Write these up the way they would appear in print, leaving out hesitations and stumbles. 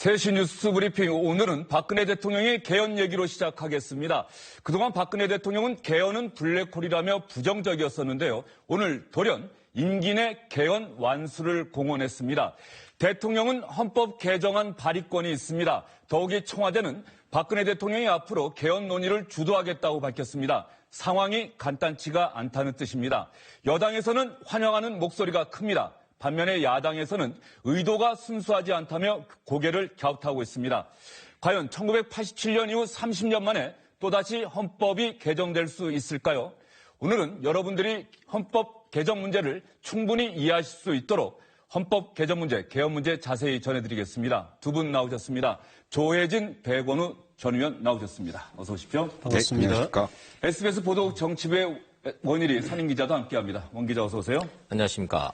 3시 뉴스 브리핑, 오늘은 박근혜 대통령의 개헌 얘기로 시작하겠습니다. 그동안 박근혜 대통령은 개헌은 블랙홀이라며 부정적이었었는데요. 오늘 돌연 임기 내 개헌 완수를 공언했습니다. 대통령은 헌법 개정안 발의권이 있습니다. 더욱이 청와대는 박근혜 대통령이 앞으로 개헌 논의를 주도하겠다고 밝혔습니다. 상황이 간단치가 않다는 뜻입니다. 여당에서는 환영하는 목소리가 큽니다. 반면에 야당에서는 의도가 순수하지 않다며 고개를 갸웃하고 있습니다. 과연 1987년 이후 30년 만에 또다시 헌법이 개정될 수 있을까요? 오늘은 여러분들이 헌법 개정 문제를 충분히 이해하실 수 있도록 헌법 개정 문제, 개헌 문제 자세히 전해드리겠습니다. 두 분 나오셨습니다. 조혜진, 백원우 전 의원 나오셨습니다. 어서 오십시오. 반갑습니다. 네, SBS 보도 정치부의 원일이 선임 기자도 함께합니다. 원 기자 어서 오세요. 안녕하십니까.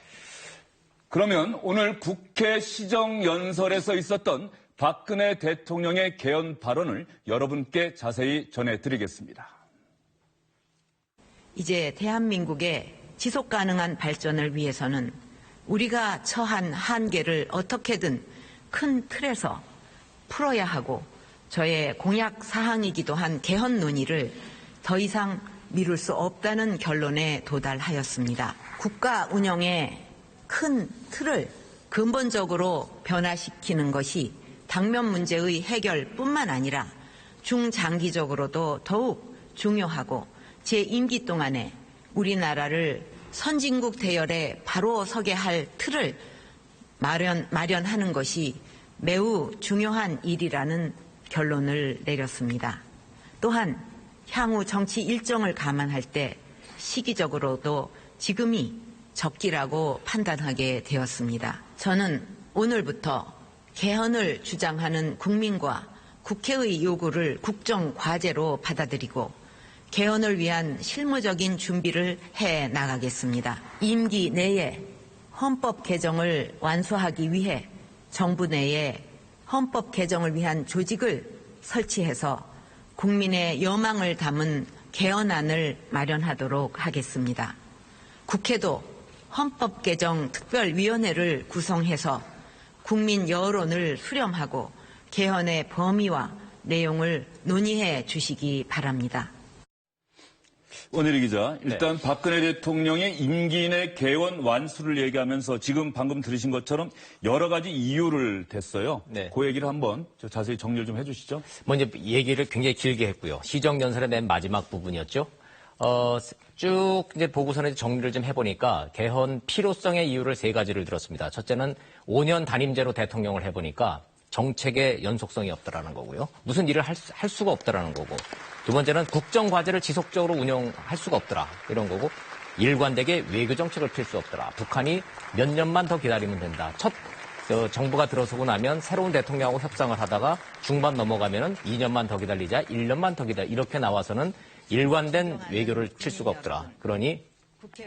그러면 오늘 국회 시정연설에서 있었던 박근혜 대통령의 개헌 발언을 여러분께 자세히 전해드리겠습니다. 이제 대한민국의 지속 가능한 발전을 위해서는 우리가 처한 한계를 어떻게든 큰 틀에서 풀어야 하고 저의 공약 사항이기도 한 개헌 논의를 더 이상 미룰 수 없다는 결론에 도달하였습니다. 국가 운영의 큰 틀을 근본적으로 변화시키는 것이 당면 문제의 해결뿐만 아니라 중장기적으로도 더욱 중요하고 제 임기 동안에 우리나라를 선진국 대열에 바로 서게 할 틀을 마련하는 것이 매우 중요한 일이라는 결론을 내렸습니다. 또한 향후 정치 일정을 감안할 때 시기적으로도 지금이 적기라고 판단하게 되었습니다. 저는 오늘부터 개헌을 주장하는 국민과 국회의 요구를 국정과제로 받아들이고 개헌을 위한 실무적인 준비를 해 나가겠습니다. 임기 내에 헌법 개정을 완수하기 위해 정부 내에 헌법 개정을 위한 조직을 설치해서 국민의 여망을 담은 개헌안을 마련하도록 하겠습니다. 국회도 헌법 개정 특별위원회를 구성해서 국민 여론을 수렴하고 개헌의 범위와 내용을 논의해 주시기 바랍니다. 원일이 기자, 일단 박근혜 대통령의 임기 내 개헌 완수를 얘기하면서 지금 방금 들으신 것처럼 여러 가지 이유를 댔어요. 네. 그 얘기를 한번 자세히 정리를 좀 해주시죠. 먼저 얘기를 굉장히 길게 했고요. 시정연설의 맨 마지막 부분이었죠. 쭉 이제 보고서에 정리를 좀 해보니까 개헌 필요성의 이유를 3가지를 들었습니다. 첫째는 5년 단임제로 대통령을 해보니까 정책의 연속성이 없다라는 거고요. 무슨 일을 할 수가 없다라는 거고. 두 번째는 국정과제를 지속적으로 운영할 수가 없더라. 이런 거고. 일관되게 외교정책을 펼 수 없더라. 북한이 몇 년만 더 기다리면 된다. 정부가 들어서고 나면 새로운 대통령하고 협상을 하다가 중반 넘어가면은 2년만 더 기다리자, 1년만 더 기다리자. 이렇게 나와서는 일관된 외교를 칠 수가 없더라. 그러니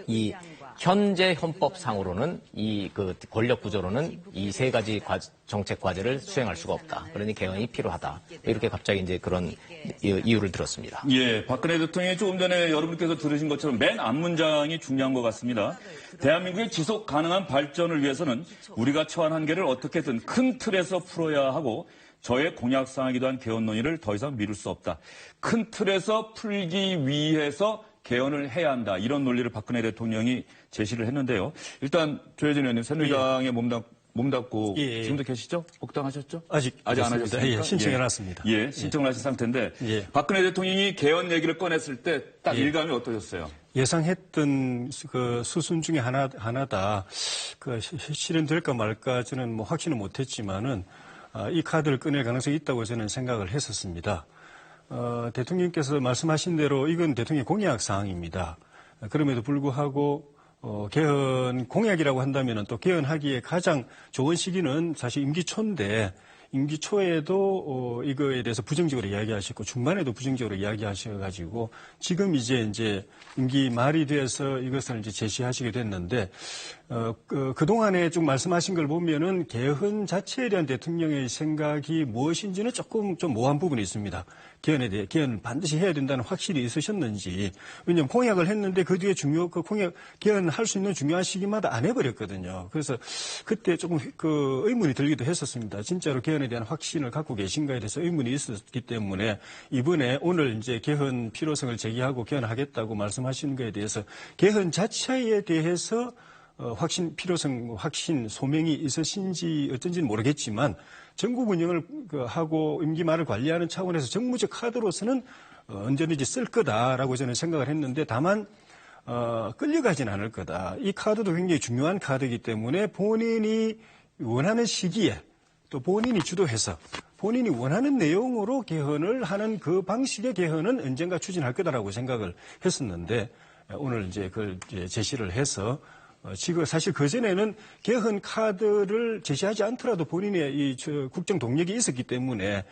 이 현재 헌법상으로는 이 권력 구조로는 이 3가지 정책 과제를 수행할 수가 없다. 그러니 개헌이 필요하다. 이렇게 갑자기 이제 그런 이유를 들었습니다. 예, 박근혜 대통령이 조금 전에 여러분께서 들으신 것처럼 맨 앞문장이 중요한 것 같습니다. 대한민국의 지속 가능한 발전을 위해서는 우리가 처한 한계를 어떻게든 큰 틀에서 풀어야 하고 저의 공약사항이기도 한 개헌 논의를 더 이상 미룰 수 없다. 큰 틀에서 풀기 위해서 개헌을 해야 한다. 이런 논리를 박근혜 대통령이 제시를 했는데요. 일단 조혜진 의원님 새누리당에 몸담고 지금도 계시죠? 복당하셨죠? 아직 안 하셨습니까? 예, 신청해놨습니다. 예, 신청을 하신 상태인데 박근혜 대통령이 개헌 얘기를 꺼냈을 때 딱 일감이 어떠셨어요? 예상했던 그 수순 중에 하나다. 실현될까 말까 저는 확신은 못했지만은 이 카드를 꺼낼 가능성이 있다고 저는 생각을 했었습니다. 대통령께서 말씀하신 대로 이건 대통령의 공약 사항입니다. 그럼에도 불구하고 개헌 공약이라고 한다면 또 개헌하기에 가장 좋은 시기는 사실 임기 초인데 임기 초에도 이거에 대해서 부정적으로 이야기하셨고 중반에도 부정적으로 이야기하셔가지고 지금 이제 임기 말이 돼서 이것을 이제 제시하시게 됐는데 그동안에 좀 말씀하신 걸 보면은 개헌 자체에 대한 대통령의 생각이 무엇인지는 조금 좀 모호한 부분이 있습니다. 개헌에 대해, 개헌 반드시 해야 된다는 확실히 있으셨는지. 왜냐하면 공약을 했는데 그 뒤에 개헌할 수 있는 중요한 시기마다 안 해버렸거든요. 그래서 그때 조금 의문이 들기도 했었습니다. 진짜로 개헌에 대한 확신을 갖고 계신가에 대해서 의문이 있었기 때문에 이번에 오늘 이제 개헌 필요성을 제기하고 개헌하겠다고 말씀하시는 거에 대해서 개헌 자체에 대해서 필요성, 확신, 소명이 있으신지 어쩐지는 모르겠지만 전국 운영을 하고 임기 말을 관리하는 차원에서 정무적 카드로서는 언제든지 쓸 거다라고 저는 생각을 했는데 다만 끌려가진 않을 거다. 이 카드도 굉장히 중요한 카드이기 때문에 본인이 원하는 시기에 또 본인이 주도해서 본인이 원하는 내용으로 개헌을 하는 그 방식의 개헌은 언젠가 추진할 거다라고 생각을 했었는데 오늘 이제 그걸 제시를 해서 지금 사실 그전에는 개헌 카드를 제시하지 않더라도 본인의 이 국정 동력이 있었기 때문에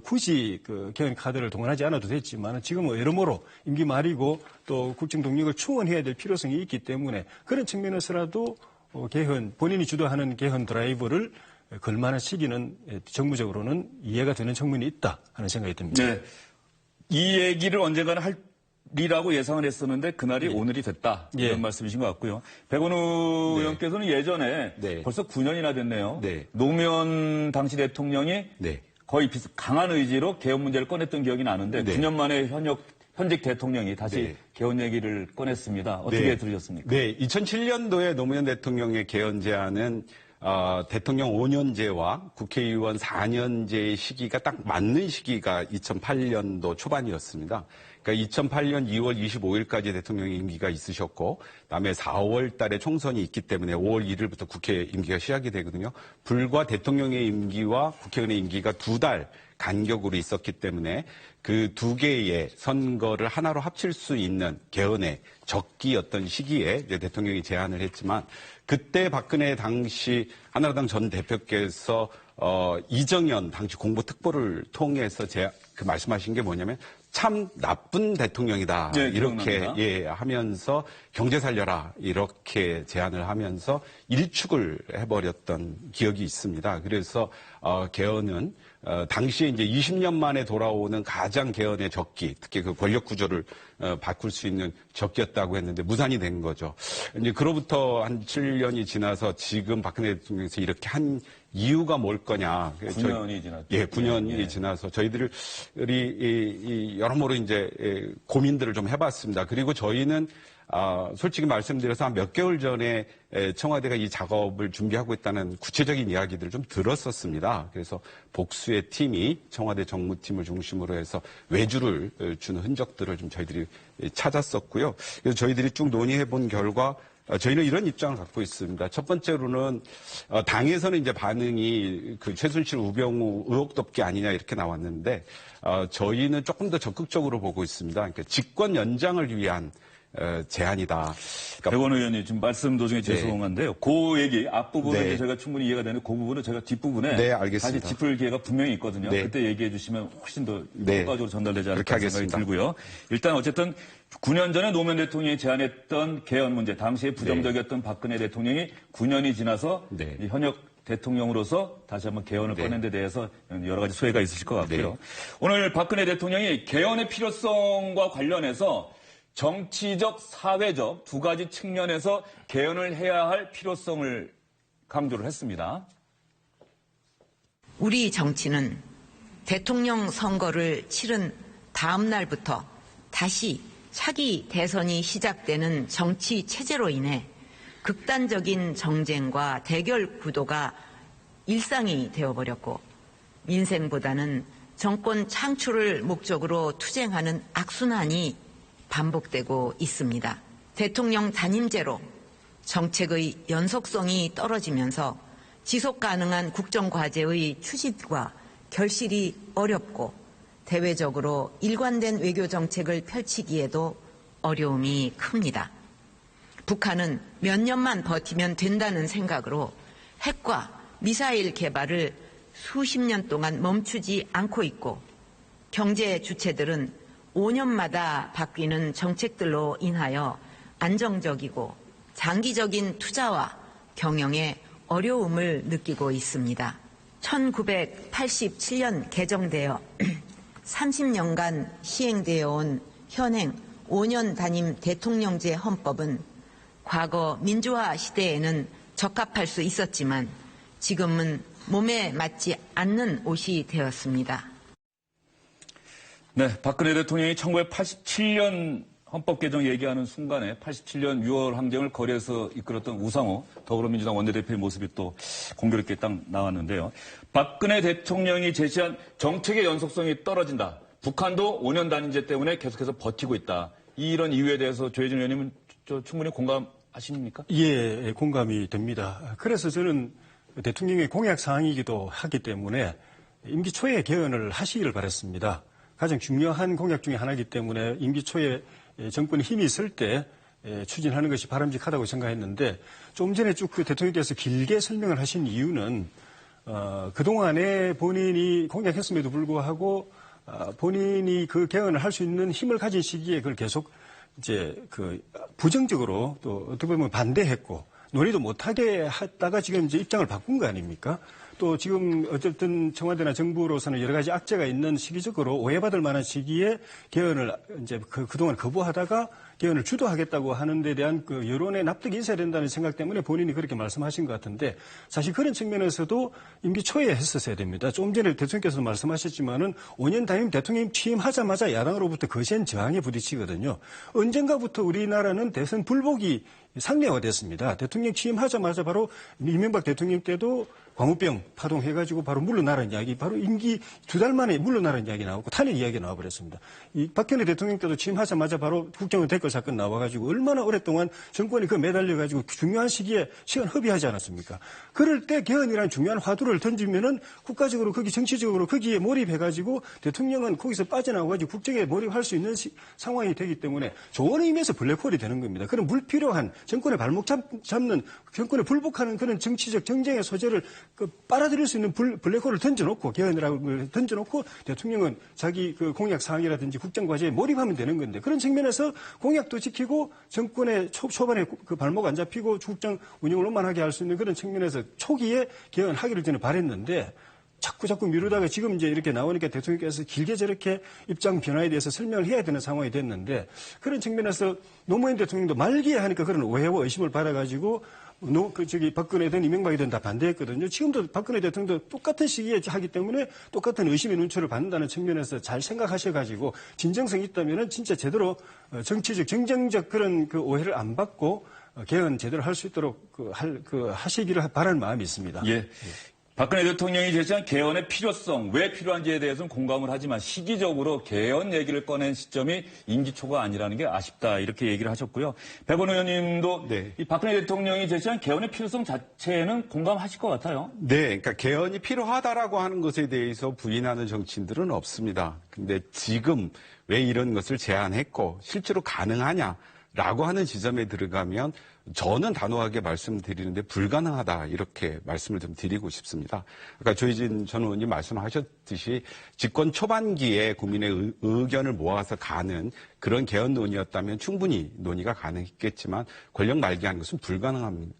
굳이 개헌 카드를 동원하지 않아도 됐지만 지금은 여러모로 임기 말이고 또 국정 동력을 충원해야 될 필요성이 있기 때문에 그런 측면에서라도 본인이 주도하는 개헌 드라이브를 걸만한 시기는 정무적으로는 이해가 되는 측면이 있다 하는 생각이 듭니다. 네. 이 얘기를 언젠가는 리라고 예상을 했었는데 그날이 오늘이 됐다. 이런 말씀이신 것 같고요. 백원우 의원께서는 예전에 벌써 9년이나 됐네요. 노무현 당시 대통령이 거의 강한 의지로 개헌 문제를 꺼냈던 기억이 나는데 9년 만에 현직 대통령이 다시 개헌 얘기를 꺼냈습니다. 어떻게 들으셨습니까? 네, 2007년도에 노무현 대통령의 개헌 제안은 대통령 5년제와 국회의원 4년제의 시기가 딱 맞는 시기가 2008년도 초반이었습니다. 그러니까 2008년 2월 25일까지 대통령의 임기가 있으셨고, 그다음에 4월 달에 총선이 있기 때문에 5월 1일부터 국회 임기가 시작이 되거든요. 불과 대통령의 임기와 국회의원의 임기가 2달 간격으로 있었기 때문에 그 두 개의 선거를 하나로 합칠 수 있는 개헌의 적기였던 시기에 이제 대통령이 제안을 했지만 그때 박근혜 당시 한나라당 전 대표께서 이정현 당시 공보특보를 통해서 말씀하신 게 뭐냐면 참 나쁜 대통령이다. 이렇게 하면서 경제 살려라 이렇게 제안을 하면서 일축을 해버렸던 기억이 있습니다. 그래서 개헌은 당시에 이제 20년 만에 돌아오는 가장 개헌의 적기, 특히 그 권력 구조를 바꿀 수 있는 적기였다고 했는데 무산이 된 거죠. 이제 그로부터 한 7년이 지나서 지금 박근혜 대통령에서 이렇게 한 이유가 뭘 거냐. 9년이 지났죠. 9년이 지나서 저희들이 여러모로 이제 고민들을 좀 해봤습니다. 그리고 저희는 솔직히 말씀드려서 한 몇 개월 전에 청와대가 이 작업을 준비하고 있다는 구체적인 이야기들을 좀 들었었습니다. 그래서 복수의 팀이 청와대 정무팀을 중심으로 해서 외주를 주는 흔적들을 좀 저희들이 찾았었고요. 그래서 저희들이 쭉 논의해 본 결과 저희는 이런 입장을 갖고 있습니다. 첫 번째로는 당에서는 이제 반응이 그 최순실 우병우 의혹 덮기 아니냐 이렇게 나왔는데 저희는 조금 더 적극적으로 보고 있습니다. 그러니까 직권 연장을 위한 제안이다. 그러니까 백원우 의원님 지금 말씀 도중에 죄송한데요. 그 얘기 앞부분은 이제 저희가 충분히 이해가 되는데 그 부분은 저희가 뒷부분에 다시 짚을 기회가 분명히 있거든요. 그때 얘기해 주시면 훨씬 더 효과적으로 전달되지 않을까 생각이 들고요. 일단 어쨌든 9년 전에 노무현 대통령이 제안했던 개헌 문제, 당시에 부정적이었던 박근혜 대통령이 9년이 지나서 이 현역 대통령으로서 다시 한번 개헌을 꺼낸 데 대해서 여러 가지 소회가 있으실 것 같고요. 오늘 박근혜 대통령이 개헌의 필요성과 관련해서 정치적, 사회적 두 가지 측면에서 개헌을 해야 할 필요성을 강조를 했습니다. 우리 정치는 대통령 선거를 치른 다음 날부터 다시 차기 대선이 시작되는 정치 체제로 인해 극단적인 정쟁과 대결 구도가 일상이 되어버렸고 민생보다는 정권 창출을 목적으로 투쟁하는 악순환이 반복되고 있습니다. 대통령 단임제로 정책의 연속성이 떨어지면서 지속 가능한 국정과제의 추진과 결실이 어렵고 대외적으로 일관된 외교 정책을 펼치기에도 어려움이 큽니다. 북한은 몇 년만 버티면 된다는 생각으로 핵과 미사일 개발을 수십 년 동안 멈추지 않고 있고 경제 주체들은 5년마다 바뀌는 정책들로 인하여 안정적이고 장기적인 투자와 경영에 어려움을 느끼고 있습니다. 1987년 개정되어 30년간 시행되어 온 현행 5년 단임 대통령제 헌법은 과거 민주화 시대에는 적합할 수 있었지만 지금은 몸에 맞지 않는 옷이 되었습니다. 네, 박근혜 대통령이 1987년 헌법 개정 얘기하는 순간에 87년 6월 항쟁을 거리에서 이끌었던 우상호 더불어민주당 원내대표의 모습이 또 공교롭게 딱 나왔는데요. 박근혜 대통령이 제시한 정책의 연속성이 떨어진다. 북한도 5년 단임제 때문에 계속해서 버티고 있다. 이런 이유에 대해서 조혜진 의원님은 충분히 공감하십니까? 예, 공감이 됩니다. 그래서 저는 대통령의 공약 사항이기도 하기 때문에 임기 초에 개헌을 하시기를 바랐습니다. 가장 중요한 공약 중에 하나이기 때문에 임기 초에 정권에 힘이 있을 때 추진하는 것이 바람직하다고 생각했는데 좀 전에 쭉 그 대통령께서 길게 설명을 하신 이유는 그동안에 본인이 공약했음에도 불구하고 본인이 그 개헌을 할 수 있는 힘을 가진 시기에 그걸 계속 이제 그 부정적으로 또 어떻게 보면 반대했고 논의도 못하게 했다가 지금 이제 입장을 바꾼 거 아닙니까? 또 지금 어쨌든 청와대나 정부로서는 여러 가지 악재가 있는 시기적으로 오해받을 만한 시기에 개헌을 이제 그동안 거부하다가 개헌을 주도하겠다고 하는 데 대한 그 여론의 납득이 있어야 된다는 생각 때문에 본인이 그렇게 말씀하신 것 같은데 사실 그런 측면에서도 임기 초에 했었어야 됩니다. 조금 전에 대통령께서도 말씀하셨지만은 5년 단임 대통령 취임하자마자 야당으로부터 거센 저항에 부딪히거든요. 언젠가부터 우리나라는 대선 불복이 상례화됐습니다. 대통령 취임하자마자 바로 이명박 대통령 때도 광우병 파동해가지고 바로 물러나라는 이야기, 바로 임기 2달 만에 물러나라는 이야기 나오고 탄핵 이야기 나와버렸습니다. 이 박근혜 대통령 때도 취임하자마자 바로 국정원 댓글 사건 나와가지고 얼마나 오랫동안 정권이 그 매달려가지고 중요한 시기에 시간 허비하지 않았습니까? 그럴 때 개헌이라는 중요한 화두를 던지면은 국가적으로 거기 정치적으로 거기에 몰입해가지고 대통령은 거기서 빠져나와가지고 국정에 몰입할 수 있는 상황이 되기 때문에 좋은 의미에서 블랙홀이 되는 겁니다. 그런 불필요한 정권의 발목 잡는 정권에 불복하는 그런 정치적 정쟁의 소재를 빨아들일 수 있는 블랙홀을 던져놓고 개헌이라고 걸 던져놓고 대통령은 자기 그 공약 사항이라든지 국정과제에 몰입하면 되는 건데 그런 측면에서 공약도 지키고 정권의 초반에 그 발목 안 잡히고 국정 운영을 원만하게 할 수 있는 그런 측면에서 초기에 개헌하기를 저는 바랬는데 자꾸 미루다가 지금 이제 이렇게 나오니까 대통령께서 길게 저렇게 입장 변화에 대해서 설명을 해야 되는 상황이 됐는데 그런 측면에서 노무현 대통령도 말기에 하니까 그런 오해와 의심을 받아가지고 박근혜든 이명박이든 다 반대했거든요. 지금도 박근혜 대통령도 똑같은 시기에 하기 때문에 똑같은 의심의 눈초를 받는다는 측면에서 잘 생각하셔가지고 진정성이 있다면은 진짜 제대로 정치적, 정쟁적 그런 그 오해를 안 받고 개헌 제대로 할 수 있도록 하시기를 바라는 마음이 있습니다. 예. 박근혜 대통령이 제시한 개헌의 필요성, 왜 필요한지에 대해서는 공감을 하지만 시기적으로 개헌 얘기를 꺼낸 시점이 임기 초가 아니라는 게 아쉽다 이렇게 얘기를 하셨고요. 백원 의원님도 네. 이 박근혜 대통령이 제시한 개헌의 필요성 자체에는 공감하실 것 같아요. 네, 그러니까 개헌이 필요하다라고 하는 것에 대해서 부인하는 정치인들은 없습니다. 근데 지금 왜 이런 것을 제안했고 실제로 가능하냐라고 하는 지점에 들어가면 저는 단호하게 말씀드리는데 불가능하다 이렇게 말씀을 좀 드리고 싶습니다. 아까 조혜진 전 의원님 말씀하셨듯이 집권 초반기에 국민의 의견을 모아서 가는 그런 개헌 논의였다면 충분히 논의가 가능했겠지만 권력 말기하는 것은 불가능한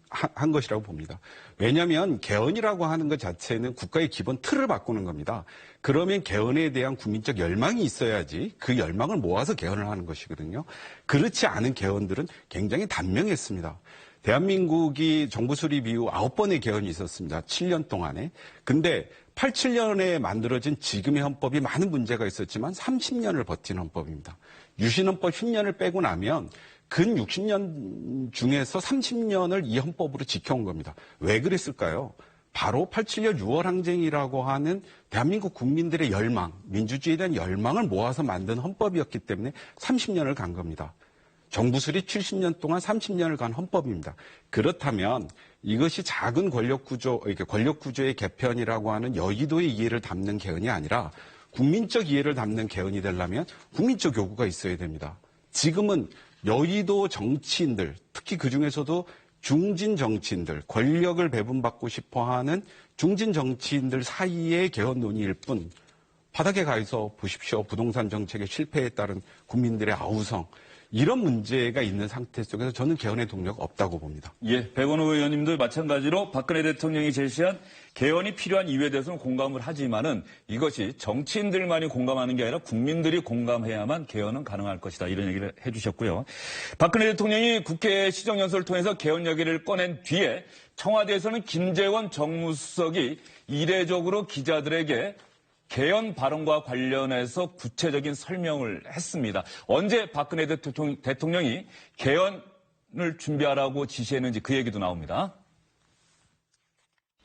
것이라고 봅니다. 왜냐하면 개헌이라고 하는 것 자체는 국가의 기본 틀을 바꾸는 겁니다. 그러면 개헌에 대한 국민적 열망이 있어야지 그 열망을 모아서 개헌을 하는 것이거든요. 그렇지 않은 개헌들은 굉장히 단명했습니다. 대한민국이 정부 수립 이후 9번의 개헌이 있었습니다. 7년 동안에. 근데 87년에 만들어진 지금의 헌법이 많은 문제가 있었지만 30년을 버틴 헌법입니다. 유신헌법 10년을 빼고 나면 근 60년 중에서 30년을 이 헌법으로 지켜온 겁니다. 왜 그랬을까요? 바로 87년 6월 항쟁이라고 하는 대한민국 국민들의 열망, 민주주의에 대한 열망을 모아서 만든 헌법이었기 때문에 30년을 간 겁니다. 정부 수립 70년 동안 30년을 간 헌법입니다. 그렇다면 이것이 작은 권력구조의 개편이라고 하는 여의도의 이해를 담는 개헌이 아니라 국민적 이해를 담는 개헌이 되려면 국민적 요구가 있어야 됩니다. 지금은 여의도 정치인들, 특히 그중에서도 중진 정치인들, 권력을 배분받고 싶어하는 중진 정치인들 사이의 개헌 논의일 뿐 바닥에 가서 보십시오. 부동산 정책의 실패에 따른 국민들의 아우성. 이런 문제가 있는 상태 속에서 저는 개헌의 동력 없다고 봅니다. 예, 백원호 의원님도 마찬가지로 박근혜 대통령이 제시한 개헌이 필요한 이유에 대해서는 공감을 하지만은 이것이 정치인들만이 공감하는 게 아니라 국민들이 공감해야만 개헌은 가능할 것이다. 이런 얘기를 해주셨고요. 박근혜 대통령이 국회 시정연설을 통해서 개헌 얘기를 꺼낸 뒤에 청와대에서는 김재원 정무수석이 이례적으로 기자들에게 개헌 발언과 관련해서 구체적인 설명을 했습니다. 언제 박근혜 대통령이 개헌을 준비하라고 지시했는지 그 얘기도 나옵니다.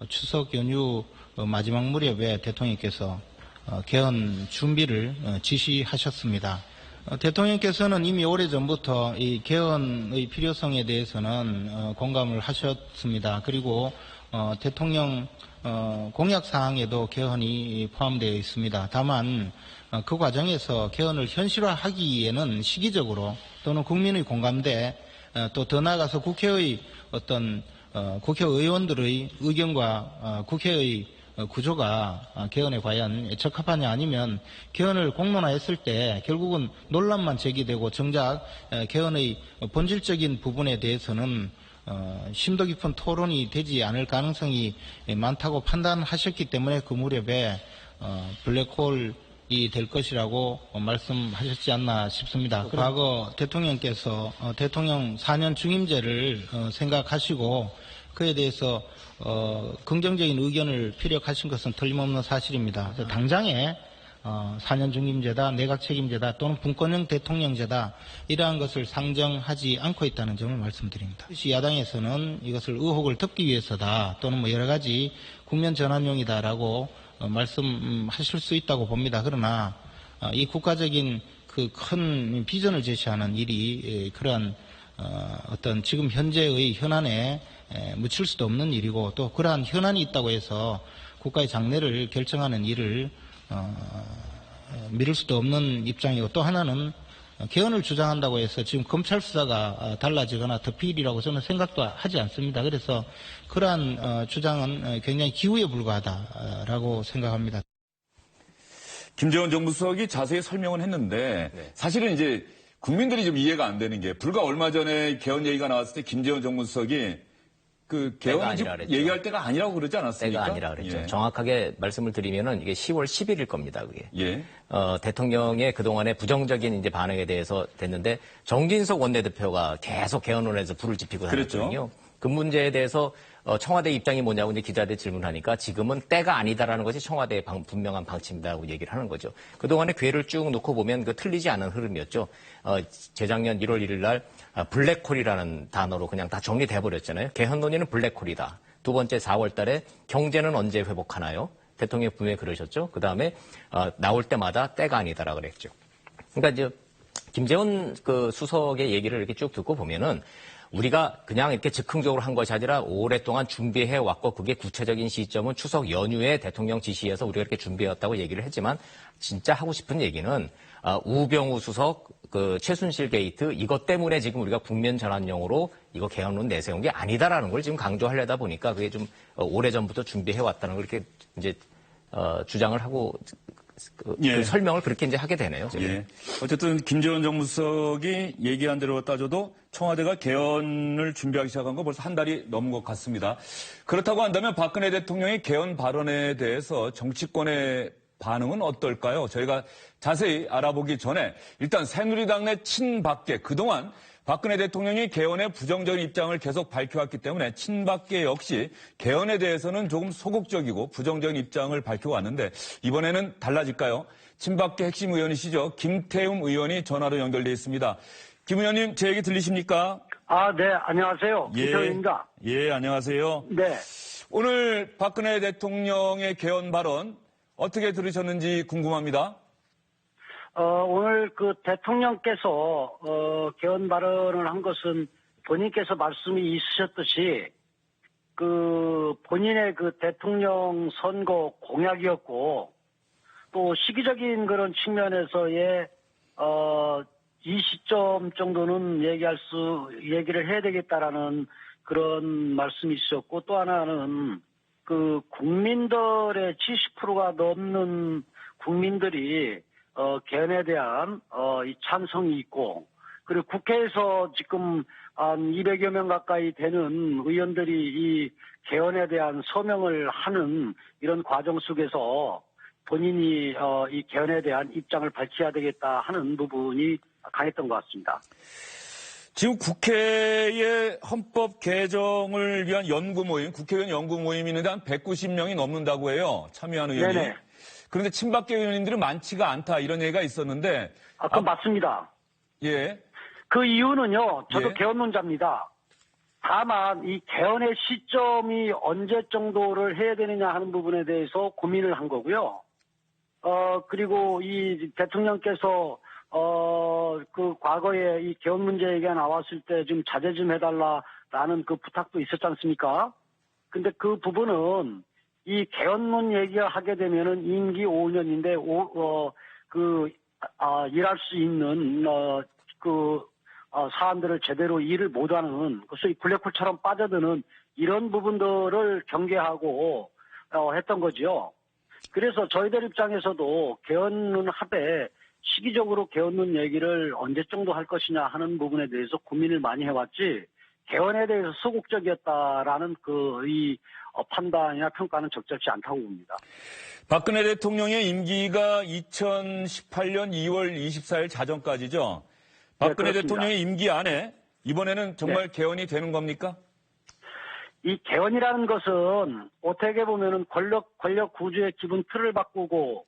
추석 연휴 마지막 무렵에 대통령께서 개헌 준비를 지시하셨습니다. 대통령께서는 이미 오래전부터 이 개헌의 필요성에 대해서는 공감을 하셨습니다. 그리고 대통령 공약 사항에도 개헌이 포함되어 있습니다. 다만 그 과정에서 개헌을 현실화하기에는 시기적으로 또는 국민의 공감대 또 더 나아가서 국회의 어떤 국회의원들의 의견과 국회의 구조가 개헌에 과연 적합하냐 아니면 개헌을 공론화했을 때 결국은 논란만 제기되고 정작 개헌의 본질적인 부분에 대해서는 심도 깊은 토론이 되지 않을 가능성이 많다고 판단하셨기 때문에 그 무렵에 블랙홀이 될 것이라고 말씀하셨지 않나 싶습니다. 과거 대통령께서 대통령 4년 중임제를 생각하시고 그에 대해서 긍정적인 의견을 피력하신 것은 틀림없는 사실입니다. 당장에 4년 중임제다, 내각 책임제다 또는 분권형 대통령제다 이러한 것을 상정하지 않고 있다는 점을 말씀드립니다. 야당에서는 이것을 의혹을 덮기 위해서다 또는 여러 가지 국면 전환용이다라고 말씀하실 수 있다고 봅니다. 그러나 이 국가적인 그 큰 비전을 제시하는 일이 그러한 어떤 지금 현재의 현안에 묻힐 수도 없는 일이고 또 그러한 현안이 있다고 해서 국가의 장래를 결정하는 일을 미룰 수도 없는 입장이고 또 하나는 개헌을 주장한다고 해서 지금 검찰 수사가 달라지거나 덮일이라고 저는 생각도 하지 않습니다. 그래서 그러한 주장은 굉장히 기우에 불과하다라고 생각합니다. 김재원 정무수석이 자세히 설명은 했는데 사실은 이제 국민들이 좀 이해가 안 되는 게 불과 얼마 전에 개헌 얘기가 나왔을 때 김재원 정무수석이 그 개헌 얘기할 때가 아니라고 그러지 않았습니까? 때가 아니라 그랬죠. 예. 정확하게 말씀을 드리면은 이게 10월 10일일 겁니다. 그게. 예. 대통령의 그동안의 부정적인 이제 반응에 대해서 됐는데 정진석 원내대표가 계속 개헌론에서 불을 지피고 다녔거든요. 그랬죠. 그 문제에 대해서 청와대 입장이 뭐냐고 이제 기자들 질문하니까 지금은 때가 아니다라는 것이 청와대의 분명한 방침이다라고 얘기를 하는 거죠. 그동안의 궤를 쭉 놓고 보면 그 틀리지 않은 흐름이었죠. 재작년 1월 1일 날 블랙홀이라는 단어로 그냥 다 정리돼 버렸잖아요. 개헌 논의는 블랙홀이다. 두 번째 4월 달에 경제는 언제 회복하나요? 대통령이 분명히 그러셨죠. 그다음에 나올 때마다 때가 아니다라고 그랬죠. 그러니까 이제 김재원 그 수석의 얘기를 이렇게 쭉 듣고 보면은 우리가 그냥 이렇게 즉흥적으로 한 것이 아니라 오랫동안 준비해 왔고 그게 구체적인 시점은 추석 연휴에 대통령 지시에서 우리가 이렇게 준비해왔다고 얘기를 했지만 진짜 하고 싶은 얘기는 우병우 수석 그 최순실 게이트 이것 때문에 지금 우리가 국면 전환용으로 이거 개헌론 내세운 게 아니다라는 걸 지금 강조하려다 보니까 그게 좀 오래전부터 준비해 왔다는 걸 이렇게 이제 주장을 하고 그 설명을 그렇게 이제 하게 되네요. 예. 어쨌든 김재원 정무수석이 얘기한 대로 따져도 청와대가 개헌을 준비하기 시작한 거 벌써 한 달이 넘은 것 같습니다. 그렇다고 한다면 박근혜 대통령의 개헌 발언에 대해서 정치권의 반응은 어떨까요? 저희가 자세히 알아보기 전에 일단 새누리당 내 친박계 그동안 박근혜 대통령이 개헌에 부정적인 입장을 계속 밝혀왔기 때문에 친박계 역시 개헌에 대해서는 조금 소극적이고 부정적인 입장을 밝혀왔는데 이번에는 달라질까요? 친박계 핵심 의원이시죠. 김태흠 의원이 전화로 연결돼 있습니다. 김 의원님 제 얘기 들리십니까? 네, 안녕하세요. 김태흠입니다. 예, 안녕하세요. 네. 오늘 박근혜 대통령의 개헌 발언 어떻게 들으셨는지 궁금합니다. 오늘 그 대통령께서 개헌 발언을 한 것은 본인께서 말씀이 있으셨듯이 그 본인의 그 대통령 선거 공약이었고 또 시기적인 그런 측면에서의 이 시점 정도는 얘기를 해야 되겠다라는 그런 말씀이 있었고 또 하나는 그 국민들의 70%가 넘는 국민들이 개헌에 대한 이 찬성이 있고 그리고 국회에서 지금 한 200여 명 가까이 되는 의원들이 이 개헌에 대한 서명을 하는 이런 과정 속에서 본인이 이 개헌에 대한 입장을 밝혀야 되겠다 하는 부분이 강했던 것 같습니다. 지금 국회의 헌법 개정을 위한 연구 모임, 국회의원 연구 모임이 있는데 한 190명이 넘는다고 해요. 참여하는 의원이. 네네. 그런데 친박계 의원님들은 많지가 않다 이런 얘기가 있었는데. 그건 맞습니다. 예. 그 이유는요. 저도 예. 개헌론자입니다. 다만 이 개헌의 시점이 언제 정도를 해야 되느냐 하는 부분에 대해서 고민을 한 거고요. 그리고 이 대통령께서 그 과거에 이 개헌 문제 얘기가 나왔을 때 좀 자제 좀 해달라라는 그 부탁도 있었지 않습니까? 근데 그 부분은 이 개헌론 얘기를 하게 되면은 임기 5년인데 일할 수 있는 사안들을 제대로 일을 못하는 소위 블랙홀처럼 빠져드는 이런 부분들을 경계하고 했던 거죠. 그래서 저희들 입장에서도 개헌론 하되 시기적으로 개헌론 얘기를 언제 정도 할 것이냐 하는 부분에 대해서 고민을 많이 해왔지 개헌에 대해서 소극적이었다라는 이 판단이나 평가는 적절치 않다고 봅니다. 박근혜 대통령의 임기가 2018년 2월 24일 자정까지죠. 박근혜 네, 대통령의 임기 안에 이번에는 정말 개헌이 되는 겁니까? 이 개헌이라는 것은 어떻게 보면은 권력 구조의 기본 틀을 바꾸고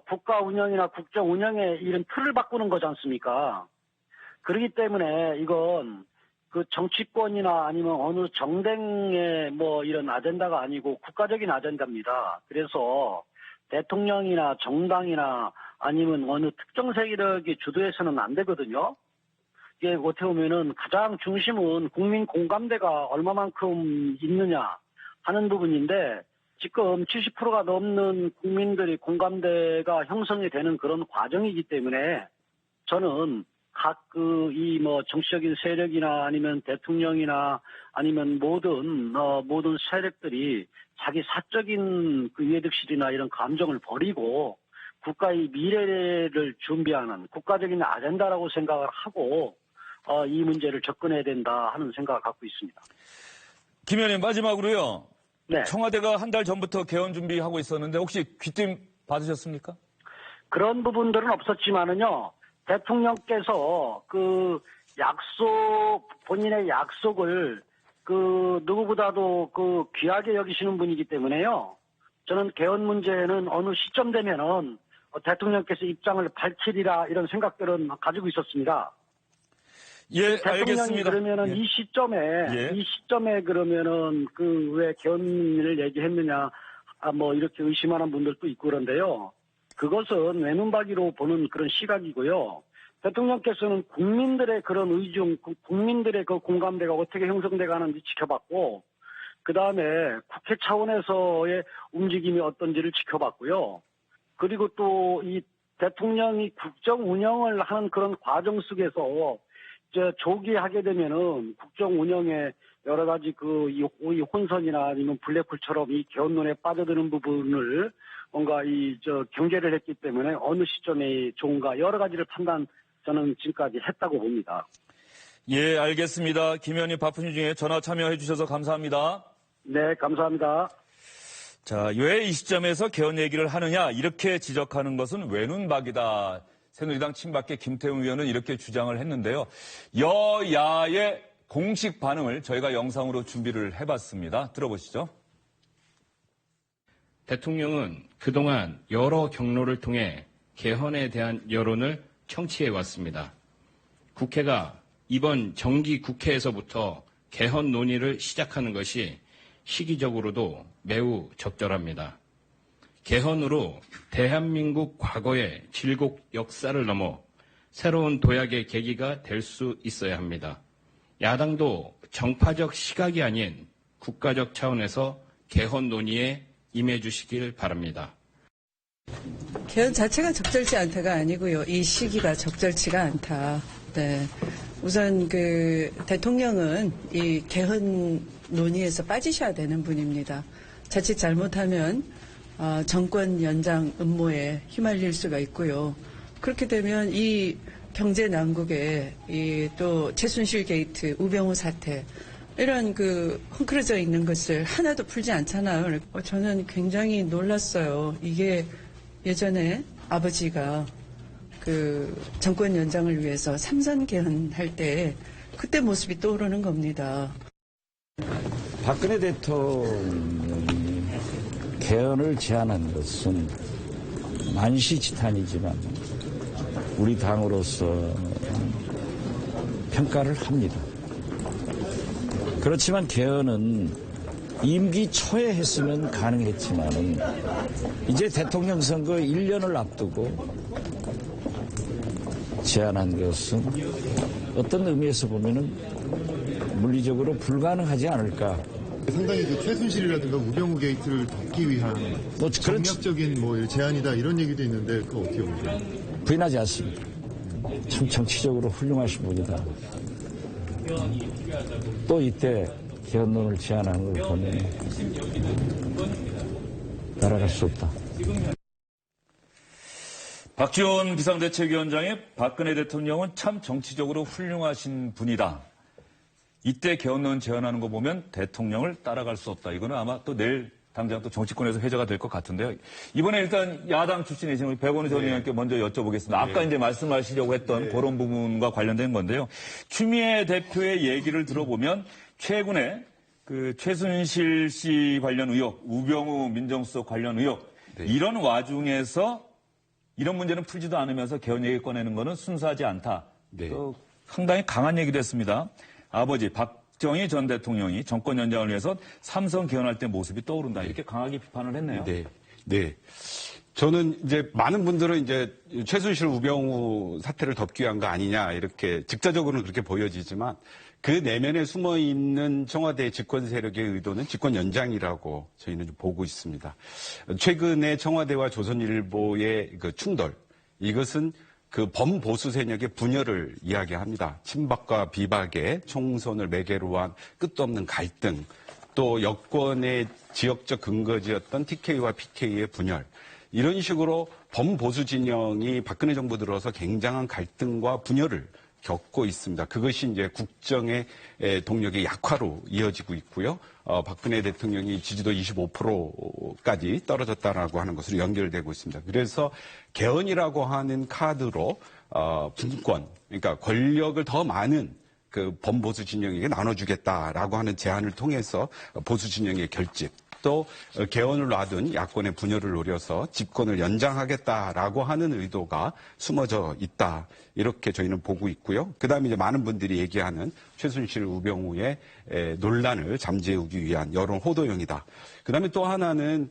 국가 운영이나 국정 운영의 이런 틀을 바꾸는 거지 않습니까? 그렇기 때문에 이건 그 정치권이나 아니면 어느 정당의 이런 아젠다가 아니고 국가적인 아젠다입니다. 그래서 대통령이나 정당이나 아니면 어느 특정 세력이 주도해서는 안 되거든요. 이게 어떻게 보면은 가장 중심은 국민 공감대가 얼마만큼 있느냐 하는 부분인데 지금 70%가 넘는 국민들이 공감대가 형성이 되는 그런 과정이기 때문에 저는 각 정치적인 세력이나 아니면 대통령이나 아니면 모든 세력들이 자기 사적인 이해득실이나 이런 감정을 버리고 국가의 미래를 준비하는 국가적인 아젠다라고 생각을 하고 이 문제를 접근해야 된다 하는 생각을 갖고 있습니다. 김 의원님 마지막으로요. 네. 청와대가 한 달 전부터 개헌 준비하고 있었는데 혹시 귀띔 받으셨습니까? 그런 부분들은 없었지만은요. 대통령께서 본인의 약속을 누구보다도 귀하게 여기시는 분이기 때문에요. 저는 개헌 문제는 어느 시점 되면은 대통령께서 입장을 밝히리라 이런 생각들은 가지고 있었습니다. 예, 대통령이 알겠습니다. 그러면은 예. 이 시점에 그러면은 왜 개헌을 얘기했느냐 이렇게 의심하는 분들도 있고 그런데요. 그것은 외눈박이로 보는 그런 시각이고요. 대통령께서는 국민들의 그런 의중, 국민들의 그 공감대가 어떻게 형성돼 가는지 지켜봤고, 그 다음에 국회 차원에서의 움직임이 어떤지를 지켜봤고요. 그리고 또 이 대통령이 국정 운영을 하는 그런 과정 속에서 조기 하게 되면은 국정 운영에 여러 가지 이 혼선이나 아니면 블랙홀처럼 이 개헌론에 빠져드는 부분을 뭔가 경계를 했기 때문에 어느 시점이 좋은가 여러 가지를 저는 지금까지 했다고 봅니다. 예, 알겠습니다. 김 의원님 바쁘신 중에 전화 참여해 주셔서 감사합니다. 네, 감사합니다. 자, 왜 이 시점에서 개헌 얘기를 하느냐 이렇게 지적하는 것은 외눈박이다. 새누리당 친박계 김태웅 의원은 이렇게 주장을 했는데요. 여야의 공식 반응을 저희가 영상으로 준비를 해봤습니다. 들어보시죠. 대통령은 그동안 여러 경로를 통해 개헌에 대한 여론을 청취해왔습니다. 국회가 이번 정기 국회에서부터 개헌 논의를 시작하는 것이 시기적으로도 매우 적절합니다. 개헌으로 대한민국 과거의 질곡 역사를 넘어 새로운 도약의 계기가 될 수 있어야 합니다. 야당도 정파적 시각이 아닌 국가적 차원에서 개헌 논의에 임해 주시길 바랍니다. 개헌 자체가 적절치 않다가 아니고요. 이 시기가 적절치가 않다. 네. 우선 대통령은 이 개헌 논의에서 빠지셔야 되는 분입니다. 자칫 잘못하면 정권 연장 음모에 휘말릴 수가 있고요. 그렇게 되면 이 경제 난국에 또 최순실 게이트, 우병우 사태 이런 헝클어져 있는 것을 하나도 풀지 않잖아요. 저는 굉장히 놀랐어요. 이게 예전에 아버지가 정권 연장을 위해서 삼선 개헌할 때 그때 모습이 떠오르는 겁니다. 박근혜 대통령이 개헌을 제안한 것은 만시지탄이지만 우리 당으로서 평가를 합니다. 그렇지만 개헌은 임기 초에 했으면 가능했지만은 이제 대통령 선거 1년을 앞두고 제안한 것은 어떤 의미에서 보면은 물리적으로 불가능하지 않을까. 상당히 최순실이라든가 우병우 게이트를 덮기 위한 정략적인 제안이다 이런 얘기도 있는데 그거 어떻게 보세요? 부인하지 않습니다. 참 정치적으로 훌륭하신 분이다. 또 이때 개헌론을 제안하는 걸 보면 따라갈 수 없다. 박지원 비상대책위원장의 박근혜 대통령은 참 정치적으로 훌륭하신 분이다. 이때 개헌론 제안하는 거 보면 대통령을 따라갈 수 없다. 이거는 아마 또 내일 당장 또 정치권에서 회자가 될 것 같은데요. 이번에 일단 야당 출신이신 우리 백원우 전 의원님께 먼저 여쭤보겠습니다. 아까 이제 말씀하시려고 했던 그런 부분과 관련된 건데요. 추미애 대표의 얘기를 들어보면 최근에 최순실 씨 관련 의혹, 우병우 민정수석 관련 의혹 이런 와중에서 이런 문제는 풀지도 않으면서 개헌 얘기 꺼내는 거는 순수하지 않다. 상당히 강한 얘기도 했습니다. 아버지 박정희 전 대통령이 정권 연장을 위해서 삼선 개헌할 때 모습이 떠오른다. 이렇게 강하게 비판을 했네요. 네. 저는 이제 많은 분들은 이제 최순실 우병우 사태를 덮기 위한 거 아니냐 이렇게 직자적으로는 그렇게 보여지지만 그 내면에 숨어 있는 청와대 집권 세력의 의도는 집권 연장이라고 저희는 좀 보고 있습니다. 최근에 청와대와 조선일보의 충돌 이것은 범보수 세력의 분열을 이야기합니다. 친박과 비박의 총선을 매개로 한 끝도 없는 갈등, 또 여권의 지역적 근거지였던 TK와 PK의 분열, 이런 식으로 범보수 진영이 박근혜 정부 들어서 굉장한 갈등과 분열을 겪고 있습니다. 그것이 이제 국정의 동력의 약화로 이어지고 있고요. 박근혜 대통령이 지지도 25%까지 떨어졌다라고 하는 것으로 연결되고 있습니다. 그래서 개헌이라고 하는 카드로 분권, 그러니까 권력을 더 많은 범보수 진영에게 나눠주겠다라고 하는 제안을 통해서 보수 진영의 결집, 또 개헌을 놔둔 야권의 분열을 노려서 집권을 연장하겠다라고 하는 의도가 숨어져 있다. 이렇게 저희는 보고 있고요. 그다음에 이제 많은 분들이 얘기하는 최순실 우병우의 논란을 잠재우기 위한 여론 호도용이다. 그다음에 또 하나는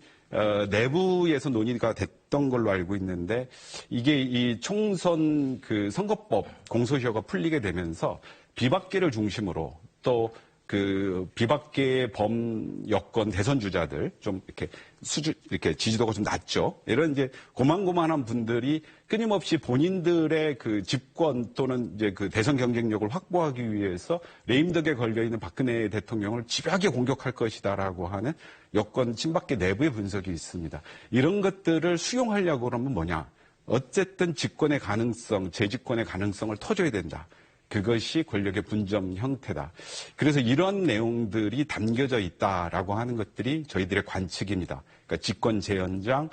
내부에서 논의가 됐던 걸로 알고 있는데 이게 이 총선 선거법 공소시효가 풀리게 되면서 비박계를 중심으로 또 비박계의 여권 대선 주자들 좀 이렇게 지지도가 좀 낮죠. 이런 이제 고만고만한 분들이 끊임없이 본인들의 집권 또는 이제 대선 경쟁력을 확보하기 위해서 레임덕에 걸려 있는 박근혜 대통령을 집요하게 공격할 것이다라고 하는 여권 친박계 내부의 분석이 있습니다. 이런 것들을 수용하려고 그러면 뭐냐? 어쨌든 집권의 가능성, 재집권의 가능성을 터줘야 된다. 그것이 권력의 분점 형태다. 그래서 이런 내용들이 담겨져 있다라고 하는 것들이 저희들의 관측입니다. 그러니까 집권 재연장,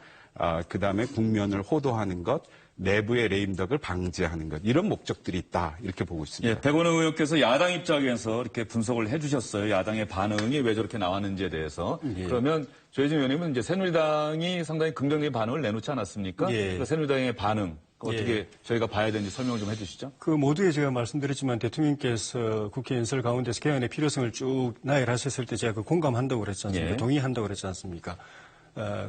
그다음에 국면을 호도하는 것, 내부의 레임덕을 방지하는 것, 이런 목적들이 있다. 이렇게 보고 있습니다. 예, 백원우 의원께서 야당 입장에서 이렇게 분석을 해주셨어요. 야당의 반응이 왜 저렇게 나왔는지에 대해서. 그러면 조혜진 의원님은 이제 새누리당이 상당히 긍정적인 반응을 내놓지 않았습니까? 그 새누리당의 반응. 어떻게 저희가 봐야 되는지 설명 좀 해주시죠. 모두에 제가 말씀드렸지만 대통령께서 국회 연설 가운데서 개헌의 필요성을 쭉 나열하셨을 때 제가 공감한다고 그랬지 않습니까? 동의한다고 그랬지 않습니까?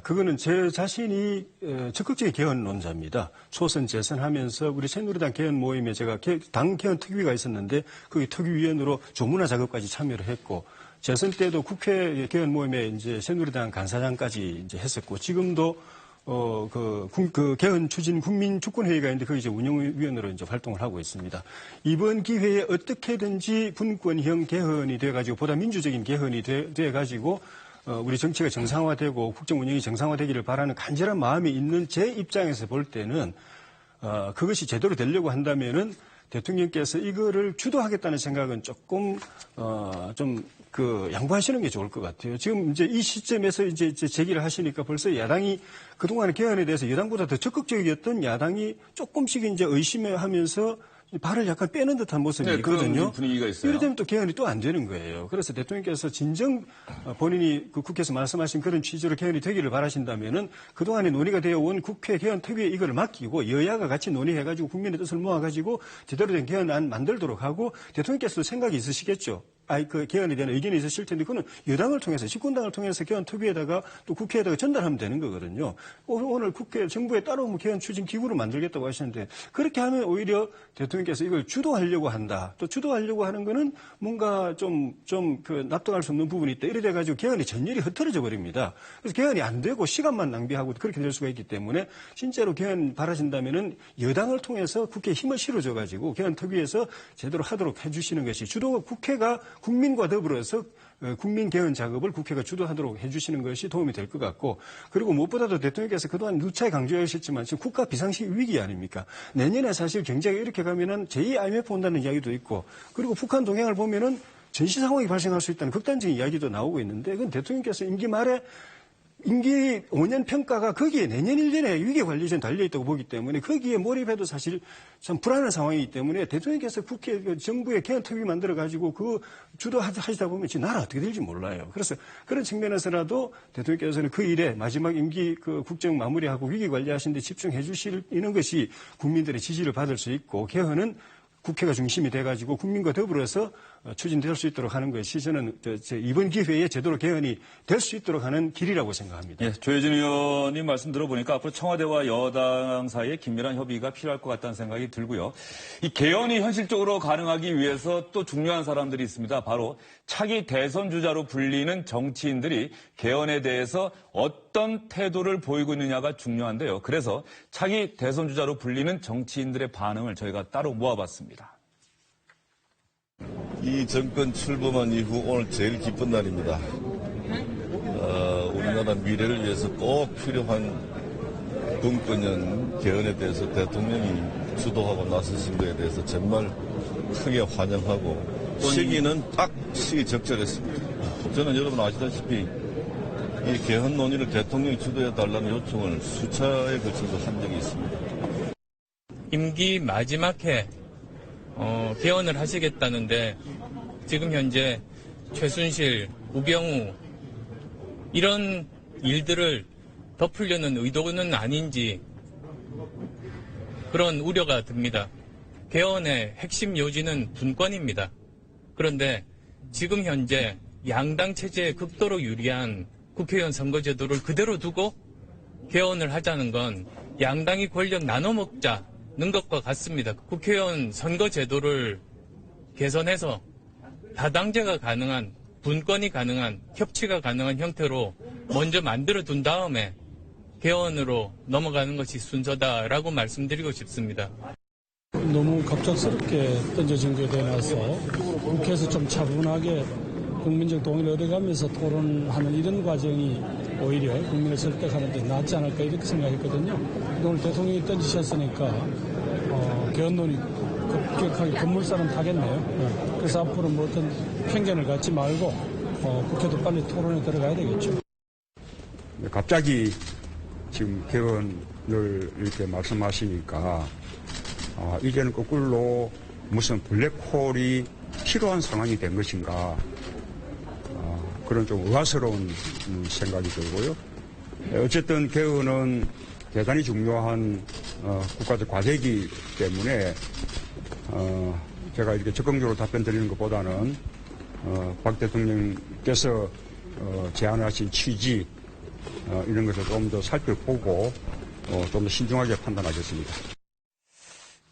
그거는 제 자신이 적극적인 개헌론자입니다. 초선 재선하면서 우리 새누리당 개헌 모임에 제가 당 개헌 특위가 있었는데 그 특위위원으로 조문화 작업까지 참여를 했고 재선 때도 국회 개헌 모임에 이제 새누리당 간사장까지 이제 했었고 지금도 개헌 추진 국민주권회의가 있는데 거기 이제 운영위원으로 이제 활동을 하고 있습니다. 이번 기회에 어떻게든지 분권형 개헌이 돼가지고 보다 민주적인 개헌이 돼가지고 우리 정치가 정상화되고 국정 운영이 정상화되기를 바라는 간절한 마음이 있는 제 입장에서 볼 때는 그것이 제대로 되려고 한다면은 대통령께서 이거를 주도하겠다는 생각은 조금 양보하시는 게 좋을 것 같아요. 지금 이제 이 시점에서 이제 제기를 하시니까 벌써 야당이 그동안의 개헌에 대해서 여당보다 더 적극적이었던 야당이 조금씩 이제 의심하면서 발을 약간 빼는 듯한 모습이 있거든요. 그런 분위기가 있어요. 이러면 또 개헌이 또 안 되는 거예요. 그래서 대통령께서 진정 본인이 그 국회에서 말씀하신 그런 취지로 개헌이 되기를 바라신다면은 그동안에 논의가 되어 온 국회 개헌 특위에 이걸 맡기고 여야가 같이 논의해가지고 국민의 뜻을 모아가지고 제대로 된 개헌안 만들도록 하고 대통령께서도 생각이 있으시겠죠. 그 개헌에 대한 의견이 있으실 텐데 그거는 여당을 통해서 집권당을 통해서 개헌 특위에다가 또 국회에다가 전달하면 되는 거거든요. 오늘 국회 정부에 따로 개헌 추진 기구를 만들겠다고 하시는데 그렇게 하면 오히려 대통령께서 이걸 주도하려고 한다. 또 주도하려고 하는 거는 뭔가 그 납득할 수 없는 부분이 있다. 이래 돼가지고 개헌이 전열이 흩어져 버립니다. 그래서 개헌이 안 되고 시간만 낭비하고 그렇게 될 수가 있기 때문에 진짜로 개헌 바라신다면은 여당을 통해서 국회에 힘을 실어줘가지고 개헌 특위에서 제대로 하도록 해주시는 것이 주도 국회가 국민과 더불어서 국민 개헌 작업을 국회가 주도하도록 해주시는 것이 도움이 될 것 같고 그리고 무엇보다도 대통령께서 그동안 누차게 강조하셨지만 지금 국가 비상시기 위기 아닙니까? 내년에 사실 경제가 이렇게 가면은 제2 IMF 온다는 이야기도 있고 그리고 북한 동향을 보면은 전시 상황이 발생할 수 있다는 극단적인 이야기도 나오고 있는데 그건 대통령께서 임기 말에 임기 5년 평가가 거기에 내년 1년에 위기관리전 달려있다고 보기 때문에 거기에 몰입해도 사실 참 불안한 상황이기 때문에 대통령께서 국회 정부의 개헌 특위 만들어가지고 그 주도하시다 보면 지 나라 어떻게 될지 몰라요. 그래서 그런 측면에서라도 대통령께서는 그 일에 마지막 임기 그 국정 마무리하고 위기관리하시는 데 집중해 주시는 것이 국민들의 지지를 받을 수 있고 개헌은 국회가 중심이 돼가지고 국민과 더불어서 추진될 수 있도록 하는 것이 저는 이번 기회에 제대로 개헌이 될 수 있도록 하는 길이라고 생각합니다. 예, 조혜진 의원님 말씀 들어보니까 앞으로 청와대와 여당 사이에 긴밀한 협의가 필요할 것 같다는 생각이 들고요. 이 개헌이 현실적으로 가능하기 위해서 또 중요한 사람들이 있습니다. 바로 차기 대선 주자로 불리는 정치인들이 개헌에 대해서 어떤 태도를 보이고 있느냐가 중요한데요. 그래서 차기 대선 주자로 불리는 정치인들의 반응을 저희가 따로 모아봤습니다. 이 정권 출범한 이후 오늘 제일 기쁜 날입니다. 우리나라 미래를 위해서 꼭 필요한 분권형 개헌에 대해서 대통령이 주도하고 나서신 것에 대해서 정말 크게 환영하고 시기는 딱 시기 적절했습니다. 저는 여러분 아시다시피 이 개헌 논의를 대통령이 주도해달라는 요청을 수차에 걸쳐서 한 적이 있습니다. 임기 마지막 해 개헌을 하시겠다는데 지금 현재 최순실, 우병우 이런 일들을 덮으려는 의도는 아닌지 그런 우려가 듭니다. 개헌의 핵심 요지는 분권입니다. 그런데 지금 현재 양당 체제에 극도로 유리한 국회의원 선거제도를 그대로 두고 개헌을 하자는 건 양당이 권력 나눠 먹자는 것과 같습니다. 국회의원 선거제도를 개선해서 다당제가 가능한, 분권이 가능한, 협치가 가능한 형태로 먼저 만들어 둔 다음에 개헌으로 넘어가는 것이 순서다라고 말씀드리고 싶습니다. 너무 갑작스럽게 던져진 것에 대해서 국회에서 좀 차분하게 국민적 동의를 얻어가면서 토론하는 이런 과정이 오히려 국민을 설득하는 데 낫지 않을까 이렇게 생각했거든요. 오늘 대통령이 던지셨으니까 개헌 논의 급격하게 건물사는 타겠네요. 그래서 앞으로 뭐 어떤 편견을 갖지 말고 국회도 빨리 토론에 들어가야 되겠죠. 갑자기 지금 개헌을 이렇게 말씀하시니까 이제는 거꾸로 무슨 블랙홀이 필요한 상황이 된 것인가 그런 좀 의아스러운 생각이 들고요. 어쨌든 개헌은 대단히 중요한 국가적 과제이기 때문에 제가 이렇게 적극적으로 답변 드리는 것보다는 박 대통령께서 제안하신 취지 이런 것을 좀 더 살펴보고 좀 더 신중하게 판단하겠습니다.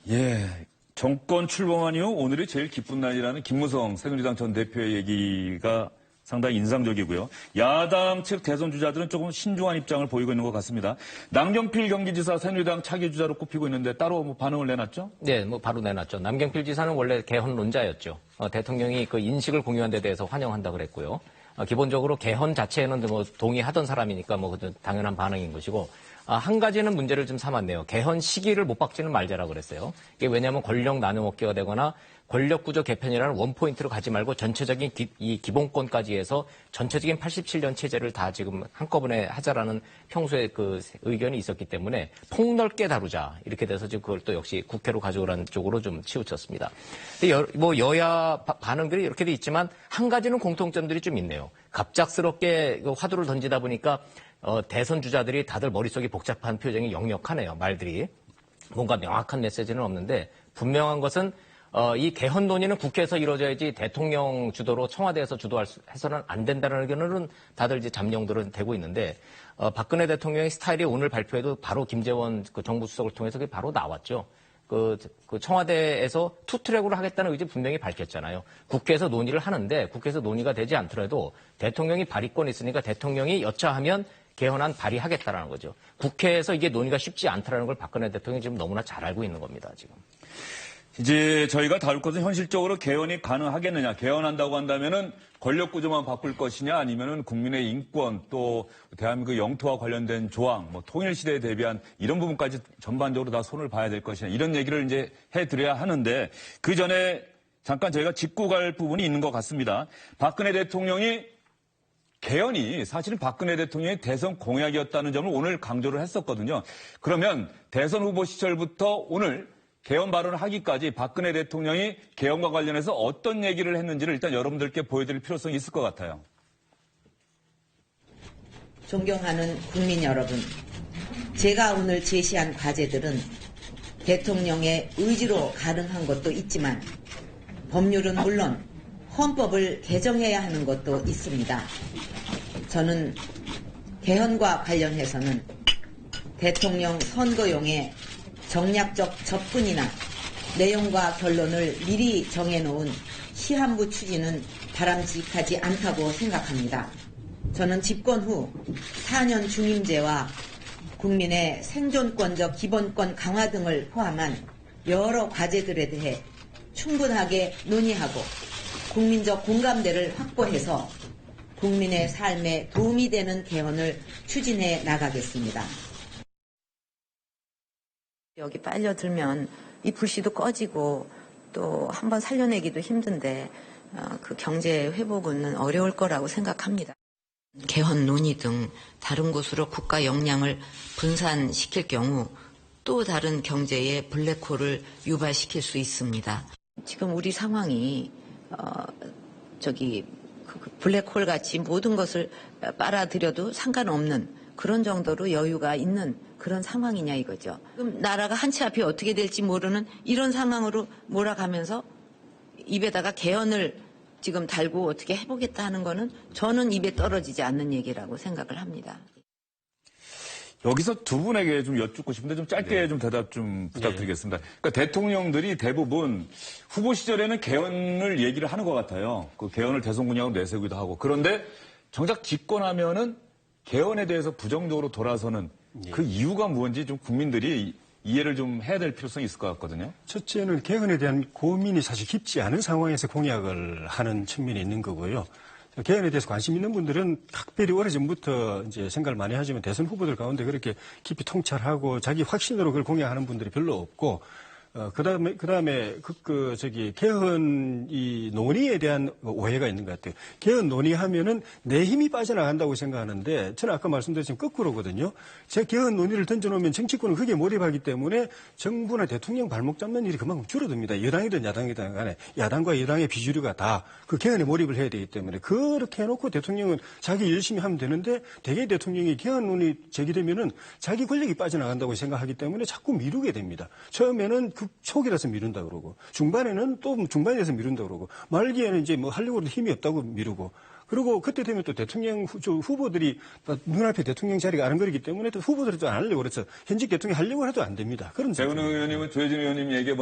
예, 정권 출범한 이후 오늘이 제일 기쁜 날이라는 김무성 새누리당 전 대표의 얘기가 상당히 인상적이고요. 야당 측 대선 주자들은 조금 신중한 입장을 보이고 있는 것 같습니다. 남경필 경기지사 새누리당 차기 주자로 꼽히고 있는데 따로 뭐 반응을 내놨죠? 네, 뭐 바로 내놨죠. 남경필 지사는 원래 개헌론자였죠. 대통령이 그 인식을 공유한 데 대해서 환영한다 그랬고요. 기본적으로 개헌 자체에는 뭐 동의하던 사람이니까 뭐 당연한 반응인 것이고 한 가지는 문제를 좀 삼았네요. 개헌 시기를 못 박지는 말자라고 그랬어요. 이게 왜냐하면 권력 나눠먹기가 되거나 권력구조 개편이라는 원포인트로 가지 말고 전체적인 이 기본권까지 해서 전체적인 87년 체제를 다 지금 한꺼번에 하자라는 평소에 그 의견이 있었기 때문에 폭넓게 다루자 이렇게 돼서 지금 그걸 또 역시 국회로 가져오라는 쪽으로 좀 치우쳤습니다. 근데 뭐 여야 반응들이 이렇게 돼 있지만 한 가지는 공통점들이 좀 있네요. 갑작스럽게 화두를 던지다 보니까 대선 주자들이 다들 머릿속이 복잡한 표정이 역력하네요. 말들이. 뭔가 명확한 메시지는 없는데 분명한 것은 이 개헌 논의는 국회에서 이루어져야지 대통령 주도로 청와대에서 주도해서는 안 된다는 의견은 다들 이제 잠룡들은 되고 있는데 박근혜 대통령의 스타일이 오늘 발표에도 바로 김재원 그 정부 수석을 통해서 그게 바로 나왔죠. 그 청와대에서 투트랙으로 하겠다는 의지 분명히 밝혔잖아요. 국회에서 논의를 하는데 국회에서 논의가 되지 않더라도 대통령이 발의권이 있으니까 대통령이 여차하면 개헌안 발의하겠다라는 거죠. 국회에서 이게 논의가 쉽지 않다라는 걸 박근혜 대통령이 지금 너무나 잘 알고 있는 겁니다. 지금. 이제 저희가 다룰 것은 현실적으로 개헌이 가능하겠느냐. 개헌한다고 한다면은 권력 구조만 바꿀 것이냐 아니면은 국민의 인권 또 대한민국 영토와 관련된 조항, 뭐 통일 시대에 대비한 이런 부분까지 전반적으로 다 손을 봐야 될 것이냐. 이런 얘기를 이제 해드려야 하는데 그 전에 잠깐 저희가 짚고 갈 부분이 있는 것 같습니다. 박근혜 대통령이 개헌이 사실은 박근혜 대통령의 대선 공약이었다는 점을 오늘 강조를 했었거든요. 그러면 대선 후보 시절부터 오늘 개헌 발언을 하기까지 박근혜 대통령이 개헌과 관련해서 어떤 얘기를 했는지를 일단 여러분들께 보여드릴 필요성이 있을 것 같아요. 존경하는 국민 여러분, 제가 오늘 제시한 과제들은 대통령의 의지로 가능한 것도 있지만 법률은 물론 헌법을 개정해야 하는 것도 있습니다. 저는 개헌과 관련해서는 대통령 선거용의 정략적 접근이나 내용과 결론을 미리 정해놓은 시한부 추진은 바람직하지 않다고 생각합니다. 저는 집권 후 4년 중임제와 국민의 생존권적 기본권 강화 등을 포함한 여러 과제들에 대해 충분하게 논의하고 국민적 공감대를 확보해서 국민의 삶에 도움이 되는 개헌을 추진해 나가겠습니다. 여기 빨려들면 이 불씨도 꺼지고 또 한번 살려내기도 힘든데 그 경제 회복은 어려울 거라고 생각합니다. 개헌 논의 등 다른 곳으로 국가 역량을 분산시킬 경우 또 다른 경제의 블랙홀을 유발시킬 수 있습니다. 지금 우리 상황이 블랙홀 같이 모든 것을 빨아들여도 상관없는 그런 정도로 여유가 있는 그런 상황이냐 이거죠. 그럼 나라가 한 치 앞이 어떻게 될지 모르는 이런 상황으로 몰아가면서 입에다가 개헌을 지금 달고 어떻게 해보겠다 하는 거는 저는 입에 떨어지지 않는 얘기라고 생각을 합니다. 여기서 두 분에게 좀 여쭙고 싶은데 좀 짧게 좀 대답 좀 부탁드리겠습니다. 그러니까 대통령들이 대부분 후보 시절에는 개헌을 얘기를 하는 것 같아요. 그 개헌을 대선 공약으로 내세우기도 하고. 그런데 정작 집권하면은 개헌에 대해서 부정적으로 돌아서는 그 이유가 뭔지 좀 국민들이 이해를 좀 해야 될 필요성이 있을 것 같거든요. 첫째는 개헌에 대한 고민이 사실 깊지 않은 상황에서 공약을 하는 측면이 있는 거고요. 개헌에 대해서 관심 있는 분들은 각별히 오래전부터 이제 생각을 많이 하지만 대선 후보들 가운데 그렇게 깊이 통찰하고 자기 확신으로 그걸 공약하는 분들이 별로 없고, 그다음에 개헌 이 논의에 대한 오해가 있는 것 같아요. 개헌 논의하면은 내 힘이 빠져나간다고 생각하는데 저는 아까 말씀드렸지만 거꾸로거든요. 제 개헌 논의를 던져놓으면 정치권은 크게 몰입하기 때문에 정부나 대통령 발목 잡는 일이 그만큼 줄어듭니다. 여당이든 야당이든 간에 야당과 여당의 비주류가 다 그 개헌에 몰입을 해야 되기 때문에 그렇게 해놓고 대통령은 자기 열심히 하면 되는데 대개 대통령이 개헌 논의 제기되면은 자기 권력이 빠져나간다고 생각하기 때문에 자꾸 미루게 됩니다. 처음에는 초기라서 미룬다 그러고 중반에는 또 중반에서 미룬다 그러고 말기에는 이제 뭐 하려고도 힘이 없다고 미루고 그리고 그때 되면 또 대통령 후보들이 눈앞에 대통령 자리가 아른거리기 때문에 또 후보들이 또 안 하려고 그래서 현직 대통령이 하려고 해도 안 됩니다. 그런 배은우 의원님은 조혜진 의원님에게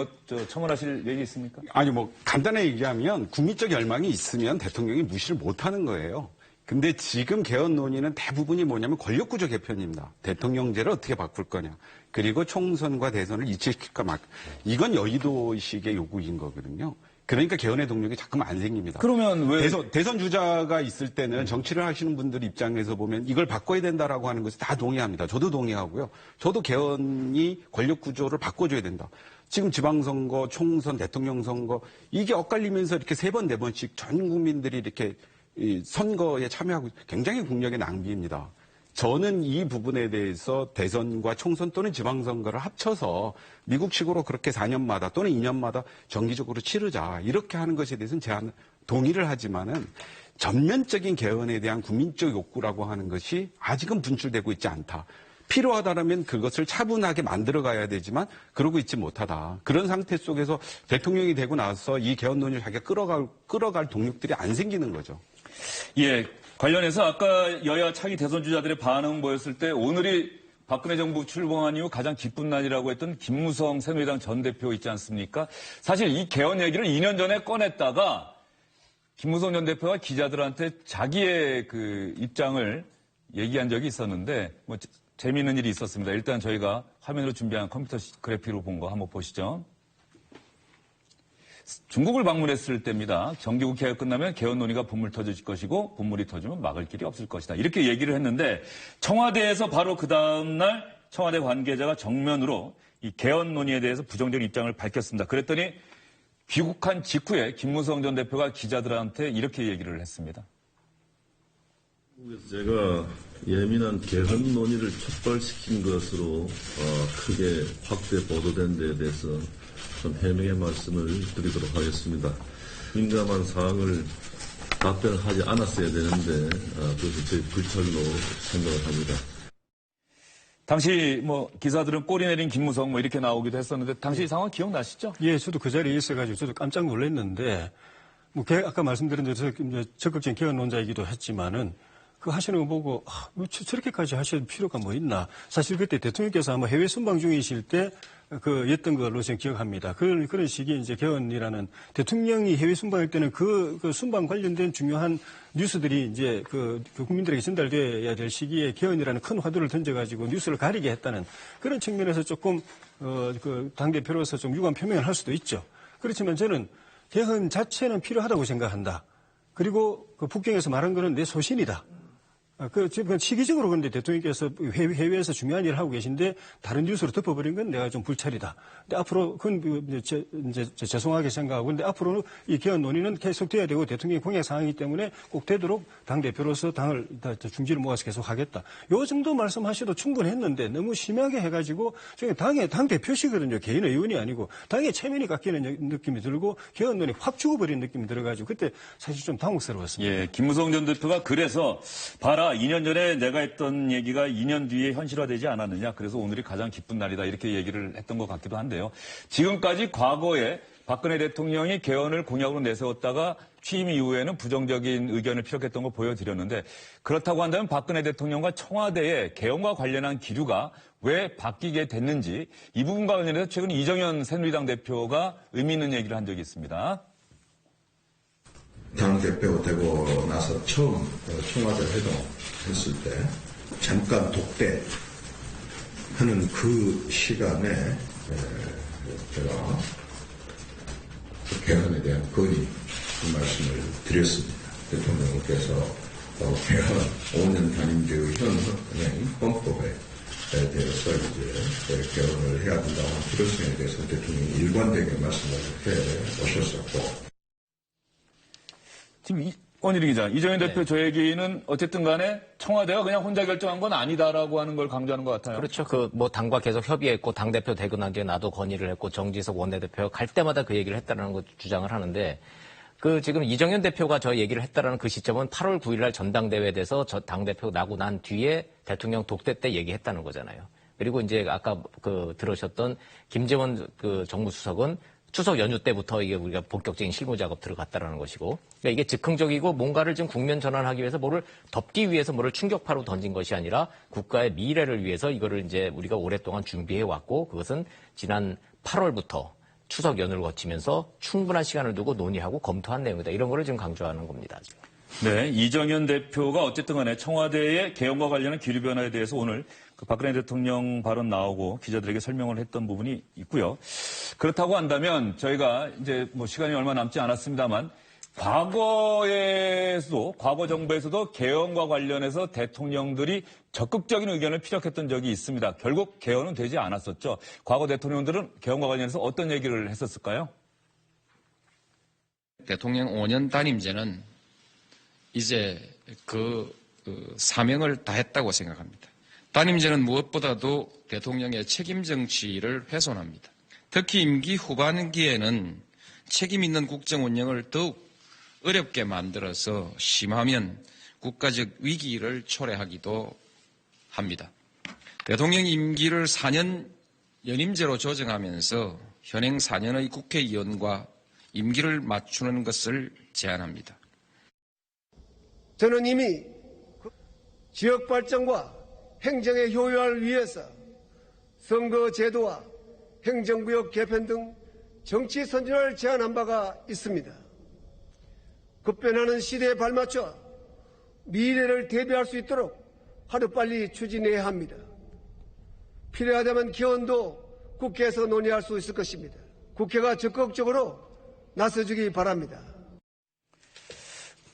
첨언하실 얘기 있습니까? 아니 간단하게 얘기하면 국민적 열망이 있으면 대통령이 무시를 못하는 거예요. 근데 지금 개헌 논의는 대부분이 뭐냐면 권력구조 개편입니다. 대통령제를 어떻게 바꿀 거냐. 그리고 총선과 대선을 이치시킬까 막. 이건 여의도식의 요구인 거거든요. 그러니까 개헌의 동력이 자꾸만 안 생깁니다. 그러면 왜 대선 주자가 있을 때는 정치를 하시는 분들 입장에서 보면 이걸 바꿔야 된다라고 하는 것을 다 동의합니다. 저도 동의하고요. 저도 개헌이 권력 구조를 바꿔줘야 된다. 지금 지방선거, 총선, 대통령 선거 이게 엇갈리면서 이렇게 3번, 4번씩 전 국민들이 이렇게 선거에 참여하고 굉장히 국력의 낭비입니다. 저는 이 부분에 대해서 대선과 총선 또는 지방선거를 합쳐서 미국식으로 그렇게 4년마다 또는 2년마다 정기적으로 치르자 이렇게 하는 것에 대해서는 제가 동의를 하지만은 전면적인 개헌에 대한 국민적 욕구라고 하는 것이 아직은 분출되고 있지 않다. 필요하다면 그것을 차분하게 만들어가야 되지만 그러고 있지 못하다. 그런 상태 속에서 대통령이 되고 나서 이 개헌 논의를 자기가 끌어갈 동력들이 안 생기는 거죠. 예. 관련해서 아까 여야 차기 대선 주자들의 반응 보였을 때 오늘이 박근혜 정부 출범한 이후 가장 기쁜 날이라고 했던 김무성 새누리당 전 대표 있지 않습니까? 사실 이 개헌 얘기를 2년 전에 꺼냈다가 김무성 전 대표가 기자들한테 자기의 그 입장을 얘기한 적이 있었는데 뭐 재미있는 일이 있었습니다. 일단 저희가 화면으로 준비한 컴퓨터 그래픽으로 본 거 한번 보시죠. 중국을 방문했을 때입니다. 정기국회가 끝나면 개헌 논의가 분물 터질 것이고 분물이 터지면 막을 길이 없을 것이다. 이렇게 얘기를 했는데 청와대에서 바로 그 다음 날 청와대 관계자가 정면으로 이 개헌 논의에 대해서 부정적인 입장을 밝혔습니다. 그랬더니 귀국한 직후에 김무성 전 대표가 기자들한테 이렇게 얘기를 했습니다. 제가 예민한 개헌 논의를 촉발시킨 것으로 크게 확대 보도된 데에 대해서 좀 해명의 말씀을 드리도록 하겠습니다. 민감한 사항을 답변하지 않았어야 되는데 그것이 제 불찰로 생각을 합니다. 당시 뭐 기사들은 꼬리 내린 김무성 뭐 이렇게 나오기도 했었는데 당시 상황 기억나시죠? 예, 저도 그 자리에 있어가지고 저도 깜짝 놀랐는데 뭐 아까 말씀드린 대로 적극적인 개헌론자이기도 했지만은 그 하시는 거 보고 저렇게까지 하실 필요가 뭐 있나. 사실 그때 대통령께서 아마 해외 순방 중이실 때 였던 걸로 저는 기억합니다. 그런 시기에 이제 개헌이라는 대통령이 해외 순방일 때는 그 순방 관련된 중요한 뉴스들이 이제 그 국민들에게 전달돼야 될 시기에 개헌이라는 큰 화두를 던져가지고 뉴스를 가리게 했다는 그런 측면에서 조금 그 당대표로서 좀 유감 표명을 할 수도 있죠. 그렇지만 저는 개헌 자체는 필요하다고 생각한다. 그리고 그 북경에서 말한 거는 내 소신이다. 지금 시기적으로 그런데 대통령께서 해외에서 중요한 일을 하고 계신데 다른 뉴스로 덮어버린 건 내가 좀 불찰이다. 근데 앞으로 그건 이제 죄송하게 생각하고 근데 앞으로는 이 개헌 논의는 계속돼야 되고 대통령의 공약 사항이기 때문에 꼭 되도록 당 대표로서 당을 중지를 모아서 계속 하겠다. 요 정도 말씀하셔도 충분했는데 너무 심하게 해가지고 저게 당 대표시거든요. 개인 의원이 아니고 당의 체면이 깎이는 느낌이 들고 개헌 논의 확 죽어버린 느낌이 들어가지고 그때 사실 좀 당혹스러웠습니다. 예, 김무성 전 대표가 그래서 봐라. 2년 전에 내가 했던 얘기가 2년 뒤에 현실화되지 않았느냐. 그래서 오늘이 가장 기쁜 날이다. 이렇게 얘기를 했던 것 같기도 한데요. 지금까지 과거에 박근혜 대통령이 개헌을 공약으로 내세웠다가 취임 이후에는 부정적인 의견을 피력했던 거 보여드렸는데 그렇다고 한다면 박근혜 대통령과 청와대의 개헌과 관련한 기류가 왜 바뀌게 됐는지 이 부분과 관련해서 최근 이정현 새누리당 대표가 의미 있는 얘기를 한 적이 있습니다. 당대표 되고 나서 처음 청와대 회동했을 때 잠깐 독대하는 그 시간에 제가 개헌에 대한 건의 말씀을 드렸습니다. 대통령께서 개헌 5년 단임제의 현 헌법에 대해서 이제 개헌을 해야 된다고 하는 필요성에 대해서 대통령이 일관되게 말씀을 해 오셨었고 지금 원일이 기자, 이정현 대표 저 얘기는 어쨌든 간에 청와대가 그냥 혼자 결정한 건 아니다라고 하는 걸 강조하는 것 같아요. 그렇죠. 뭐 당과 계속 협의했고 당대표 되고 난 뒤에 나도 건의를 했고 정지석 원내대표가 갈 때마다 그 얘기를 했다는 거 주장을 하는데 지금 이정현 대표가 저 얘기를 했다라는 그 시점은 8월 9일 날 전당대회에 대해서 저 당대표 나고 난 뒤에 대통령 독대 때 얘기했다는 거잖아요. 그리고 이제 아까 들으셨던 김재원 정무수석은 추석 연휴 때부터 이게 우리가 본격적인 실무 작업 들어갔다라는 것이고, 그러니까 이게 즉흥적이고 뭔가를 좀 국면 전환하기 위해서 뭐를 덮기 위해서 뭐를 충격파로 던진 것이 아니라 국가의 미래를 위해서 이거를 이제 우리가 오랫동안 준비해 왔고, 그것은 지난 8월부터 추석 연휴를 거치면서 충분한 시간을 두고 논의하고 검토한 내용이다. 이런 거를 지금 강조하는 겁니다. 네, 이정현 대표가 어쨌든 간에 청와대의 개헌과 관련한 기류 변화에 대해서 오늘 그 박근혜 대통령 발언 나오고 기자들에게 설명을 했던 부분이 있고요. 그렇다고 한다면 저희가 이제 뭐 시간이 얼마 남지 않았습니다만 과거 정부에서도 개헌과 관련해서 대통령들이 적극적인 의견을 피력했던 적이 있습니다. 결국 개헌은 되지 않았었죠. 과거 대통령들은 개헌과 관련해서 어떤 얘기를 했었을까요? 대통령 5년 단임제는 이제 그 사명을 다했다고 생각합니다. 단임제는 무엇보다도 대통령의 책임 정치를 훼손합니다. 특히 임기 후반기에는 책임 있는 국정 운영을 더욱 어렵게 만들어서 심하면 국가적 위기를 초래하기도 합니다. 대통령 임기를 4년 연임제로 조정하면서 현행 4년의 국회의원과 임기를 맞추는 것을 제안합니다. 저는 이미 지역 발전과 행정의 효율화를 위해서 선거 제도와 행정구역 개편 등 정치 선진화를 제안한 바가 있습니다. 급변하는 시대에 발맞춰 미래를 대비할 수 있도록 하루빨리 추진해야 합니다. 필요하다면 개헌도 국회에서 논의할 수 있을 것입니다. 국회가 적극적으로 나서주기 바랍니다.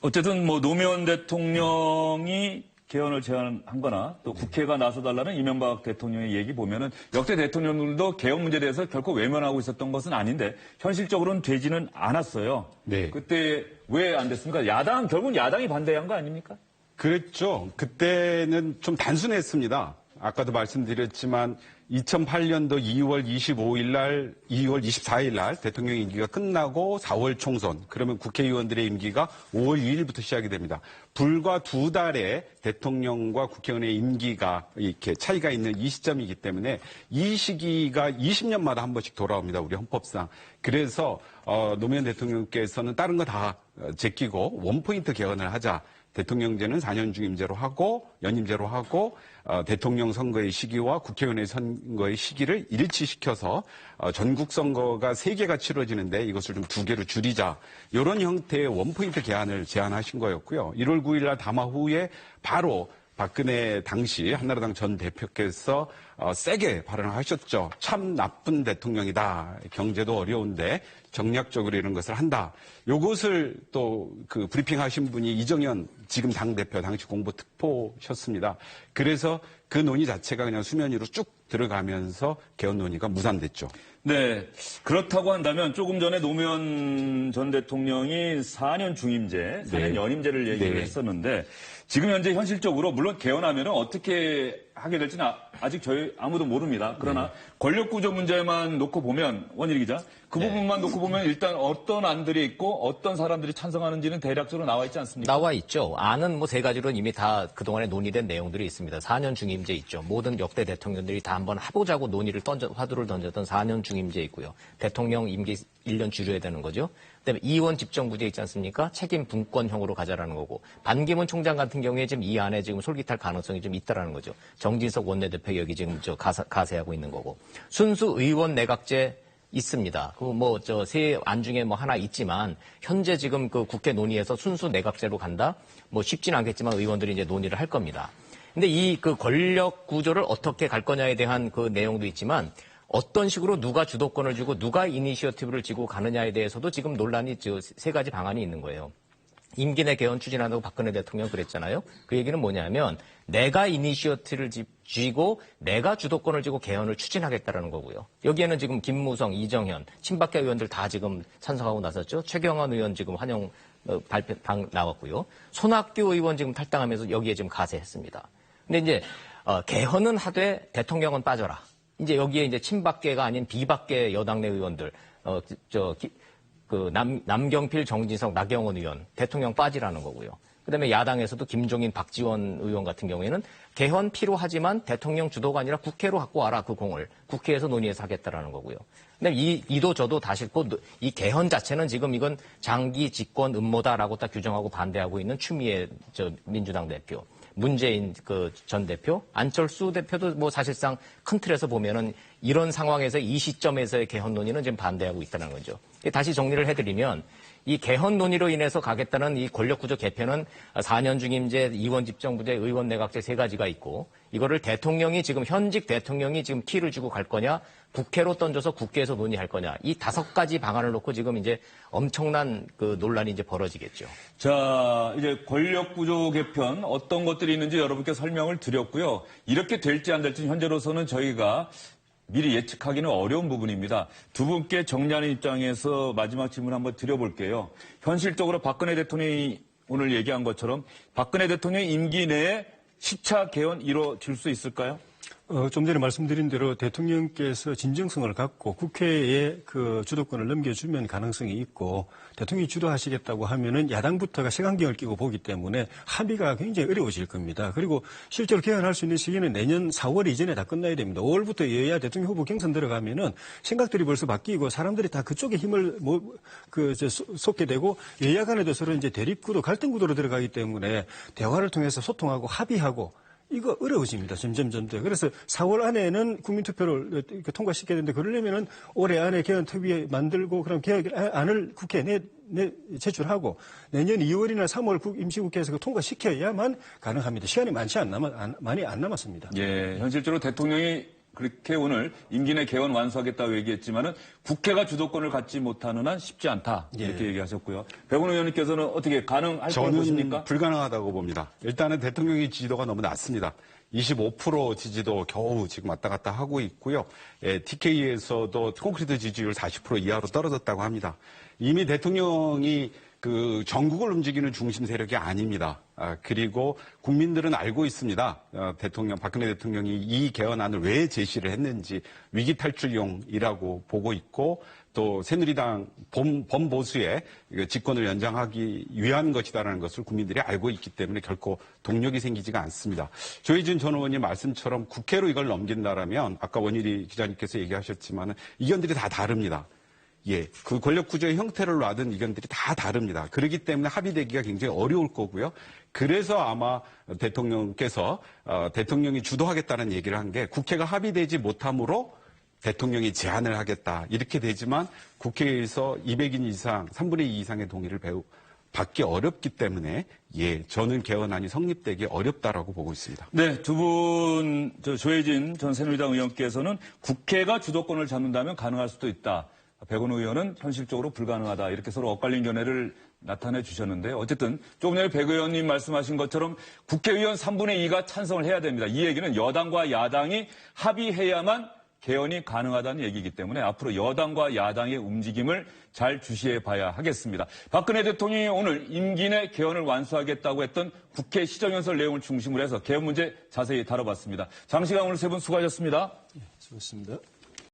어쨌든 뭐 노무현 대통령이 개헌을 제안한 거나 또 국회가 나서달라는 이명박 대통령의 얘기 보면은 역대 대통령들도 개헌 문제에 대해서 결코 외면하고 있었던 것은 아닌데 현실적으로는 되지는 않았어요. 네. 그때 왜 안 됐습니까? 결국 야당이 반대한 거 아닙니까? 그랬죠. 그때는 좀 단순했습니다. 아까도 말씀드렸지만 2008년도 2월 24일 날 대통령 임기가 끝나고 4월 총선, 그러면 국회의원들의 임기가 5월 2일부터 시작이 됩니다. 불과 2달에 대통령과 국회의원의 임기가 이렇게 차이가 있는 이 시점이기 때문에 이 시기가 20년마다 한 번씩 돌아옵니다. 우리 헌법상. 그래서 노무현 대통령께서는 다른 거 다 제끼고 원포인트 개헌을 하자. 대통령제는 4년 중임제로 하고 연임제로 하고 대통령 선거의 시기와 국회의원의 선거의 시기를 일치시켜서 전국 선거가 3개가 치러지는데 이것을 좀 2개로 줄이자. 이런 형태의 원포인트 개헌을 제안하신 거였고요. 1월 9일 날 담화 후에 바로 박근혜 당시 한나라당 전 대표께서 세게 발언을 하셨죠. 참 나쁜 대통령이다. 경제도 어려운데 정략적으로 이런 것을 한다. 요것을 또 그 브리핑하신 분이 이정현 지금 당대표 당시 공보특보셨습니다. 그래서 그 논의 자체가 그냥 수면 위로 쭉 들어가면서 개헌 논의가 무산됐죠. 네. 그렇다고 한다면 조금 전에 노무현 전 대통령이 4년 중임제, 4년 연임제를 얘기를 했었는데 지금 현재 현실적으로 물론 개헌하면은 어떻게 하게 될지는 아직 저희 아무도 모릅니다. 그러나 권력구조 문제만 놓고 보면 원일이 기자 그 부분만 놓고 보면 일단 어떤 안들이 있고 어떤 사람들이 찬성하는지는 대략적으로 나와 있지 않습니까? 나와 있죠. 안은 뭐 3가지로 이미 다 그동안에 논의된 내용들이 있습니다. 4년 중임제 있죠. 모든 역대 대통령들이 다 한번 해보자고 화두를 던졌던 4년 중임제 있고요. 대통령 임기 1년 줄여야 되는 거죠. 그다음에 이원 집정부제 있지 않습니까? 책임 분권형으로 가자라는 거고 반기문 총장 같은 경우에 지금 이 안에 지금 솔깃할 가능성이 좀 있다라는 거죠. 정진석 원내대표 여기 지금 가세하고 있는 거고 순수 의원 내각제 있습니다. 세 안 중에 하나 있지만 현재 지금 그 국회 논의에서 순수 내각제로 간다. 쉽지는 않겠지만 의원들이 이제 논의를 할 겁니다. 근데 이 그 권력 구조를 어떻게 갈 거냐에 대한 그 내용도 있지만 어떤 식으로 누가 주도권을 주고 누가 이니시어티브를 쥐고 가느냐에 대해서도 지금 논란이 3가지 방안이 있는 거예요. 임기 내 개헌 추진한다고 박근혜 대통령 그랬잖아요. 그 얘기는 뭐냐면 내가 이니시어티브를 쥐고 내가 주도권을 쥐고 개헌을 추진하겠다라는 거고요. 여기에는 지금 김무성, 이정현, 친박계 의원들 다 지금 찬성하고 나섰죠. 최경환 의원 지금 환영 발표 나왔고요. 손학규 의원 지금 탈당하면서 여기에 지금 가세했습니다. 근데 이제 개헌은 하되 대통령은 빠져라. 이제 여기에 이제 친박계가 아닌 비박계 여당 내 의원들 남경필, 정진석, 나경원 의원 대통령 빠지라는 거고요. 그다음에 야당에서도 김종인, 박지원 의원 같은 경우에는 개헌 필요하지만 대통령 주도가 아니라 국회로 갖고 와라 그 공을 국회에서 논의해서 하겠다라는 거고요. 근데 이도 저도 다 싫고 이 개헌 자체는 지금 이건 장기 집권 음모다라고 딱 규정하고 반대하고 있는 추미애 민주당 대표. 문재인 전 대표, 안철수 대표도 사실상 큰 틀에서 보면은 이런 상황에서 이 시점에서의 개헌 논의는 지금 반대하고 있다는 거죠. 다시 정리를 해드리면 이 개헌 논의로 인해서 가겠다는 이 권력구조 개편은 4년 중임제, 2원 집정부제, 의원 내각제 세 가지가 있고 이거를 대통령이 지금 현직 대통령이 지금 키를 주고 갈 거냐, 국회로 던져서 국회에서 논의할 거냐, 이 5가지 방안을 놓고 지금 이제 엄청난 그 논란이 이제 벌어지겠죠. 자, 이제 권력구조 개편 어떤 것들이 있는지 여러분께 설명을 드렸고요. 이렇게 될지 안 될지 현재로서는 저희가 미리 예측하기는 어려운 부분입니다. 두 분께 정리하는 입장에서 마지막 질문 한번 드려볼게요. 현실적으로 박근혜 대통령이 오늘 얘기한 것처럼 박근혜 대통령의 임기 내에 10차 개헌 이루어질 수 있을까요? 좀 전에 말씀드린 대로 대통령께서 진정성을 갖고 국회에 그 주도권을 넘겨주면 가능성이 있고 대통령이 주도하시겠다고 하면은 야당부터가 색안경을 끼고 보기 때문에 합의가 굉장히 어려워질 겁니다. 그리고 실제로 개헌할 수 있는 시기는 내년 4월 이전에 다 끝나야 됩니다. 5월부터 여야 대통령 후보 경선 들어가면은 생각들이 벌써 바뀌고 사람들이 다 그쪽에 힘을 쏟게 되고 여야 간에도 서로 이제 대립구도 갈등 구도로 들어가기 때문에 대화를 통해서 소통하고 합의하고 이거 어려워집니다. 점점. 그래서 4월 안에는 국민투표를 통과시켜야 되는데 그러려면은 올해 안에 개헌특위 만들고 그럼 개헌안을 국회에 제출하고 내년 2월이나 3월 임시국회에서 통과시켜야만 가능합니다. 시간이 많이 안 남았습니다. 예, 현실적으로 대통령이 그렇게 오늘 임기 내 개헌 완수하겠다고 얘기했지만은 국회가 주도권을 갖지 못하는 한 쉽지 않다 이렇게 얘기하셨고요. 백원호 의원님께서는 어떻게 가능할 거라고 보십니까? 저는 불가능하다고 봅니다. 일단은 대통령의 지지도가 너무 낮습니다. 25% 지지도 겨우 지금 왔다 갔다 하고 있고요. TK에서도 콘크리트 지지율 40% 이하로 떨어졌다고 합니다. 이미 대통령이 그 전국을 움직이는 중심 세력이 아닙니다. 그리고 국민들은 알고 있습니다. 박근혜 대통령이 이 개헌안을 왜 제시를 했는지 위기 탈출용이라고 보고 있고 또 새누리당 범보수의 집권을 연장하기 위한 것이다라는 것을 국민들이 알고 있기 때문에 결코 동력이 생기지가 않습니다. 조혜진 전 의원님 말씀처럼 국회로 이걸 넘긴다라면 아까 원일이 기자님께서 얘기하셨지만 의견들이 다 다릅니다. 예, 그 권력 구조의 형태를 놔둔 의견들이 다 다릅니다. 그렇기 때문에 합의되기가 굉장히 어려울 거고요. 그래서 아마 대통령께서 대통령이 주도하겠다는 얘기를 한 게 국회가 합의되지 못함으로 대통령이 제안을 하겠다. 이렇게 되지만 국회에서 200인 이상, 3분의 2 이상의 동의를 받기 어렵기 때문에 예, 저는 개헌안이 성립되기 어렵다라고 보고 있습니다. 네, 두 분, 조혜진 전 새누리당 의원께서는 국회가 주도권을 잡는다면 가능할 수도 있다. 백원호 의원은 현실적으로 불가능하다. 이렇게 서로 엇갈린 견해를 나타내 주셨는데 어쨌든 조금 전에 백 의원님 말씀하신 것처럼 국회의원 3분의 2가 찬성을 해야 됩니다. 이 얘기는 여당과 야당이 합의해야만 개헌이 가능하다는 얘기이기 때문에 앞으로 여당과 야당의 움직임을 잘 주시해 봐야 하겠습니다. 박근혜 대통령이 오늘 임기 내 개헌을 완수하겠다고 했던 국회 시정연설 내용을 중심으로 해서 개헌 문제 자세히 다뤄봤습니다. 장시간 오늘 세 분 수고하셨습니다. 수고하셨습니다.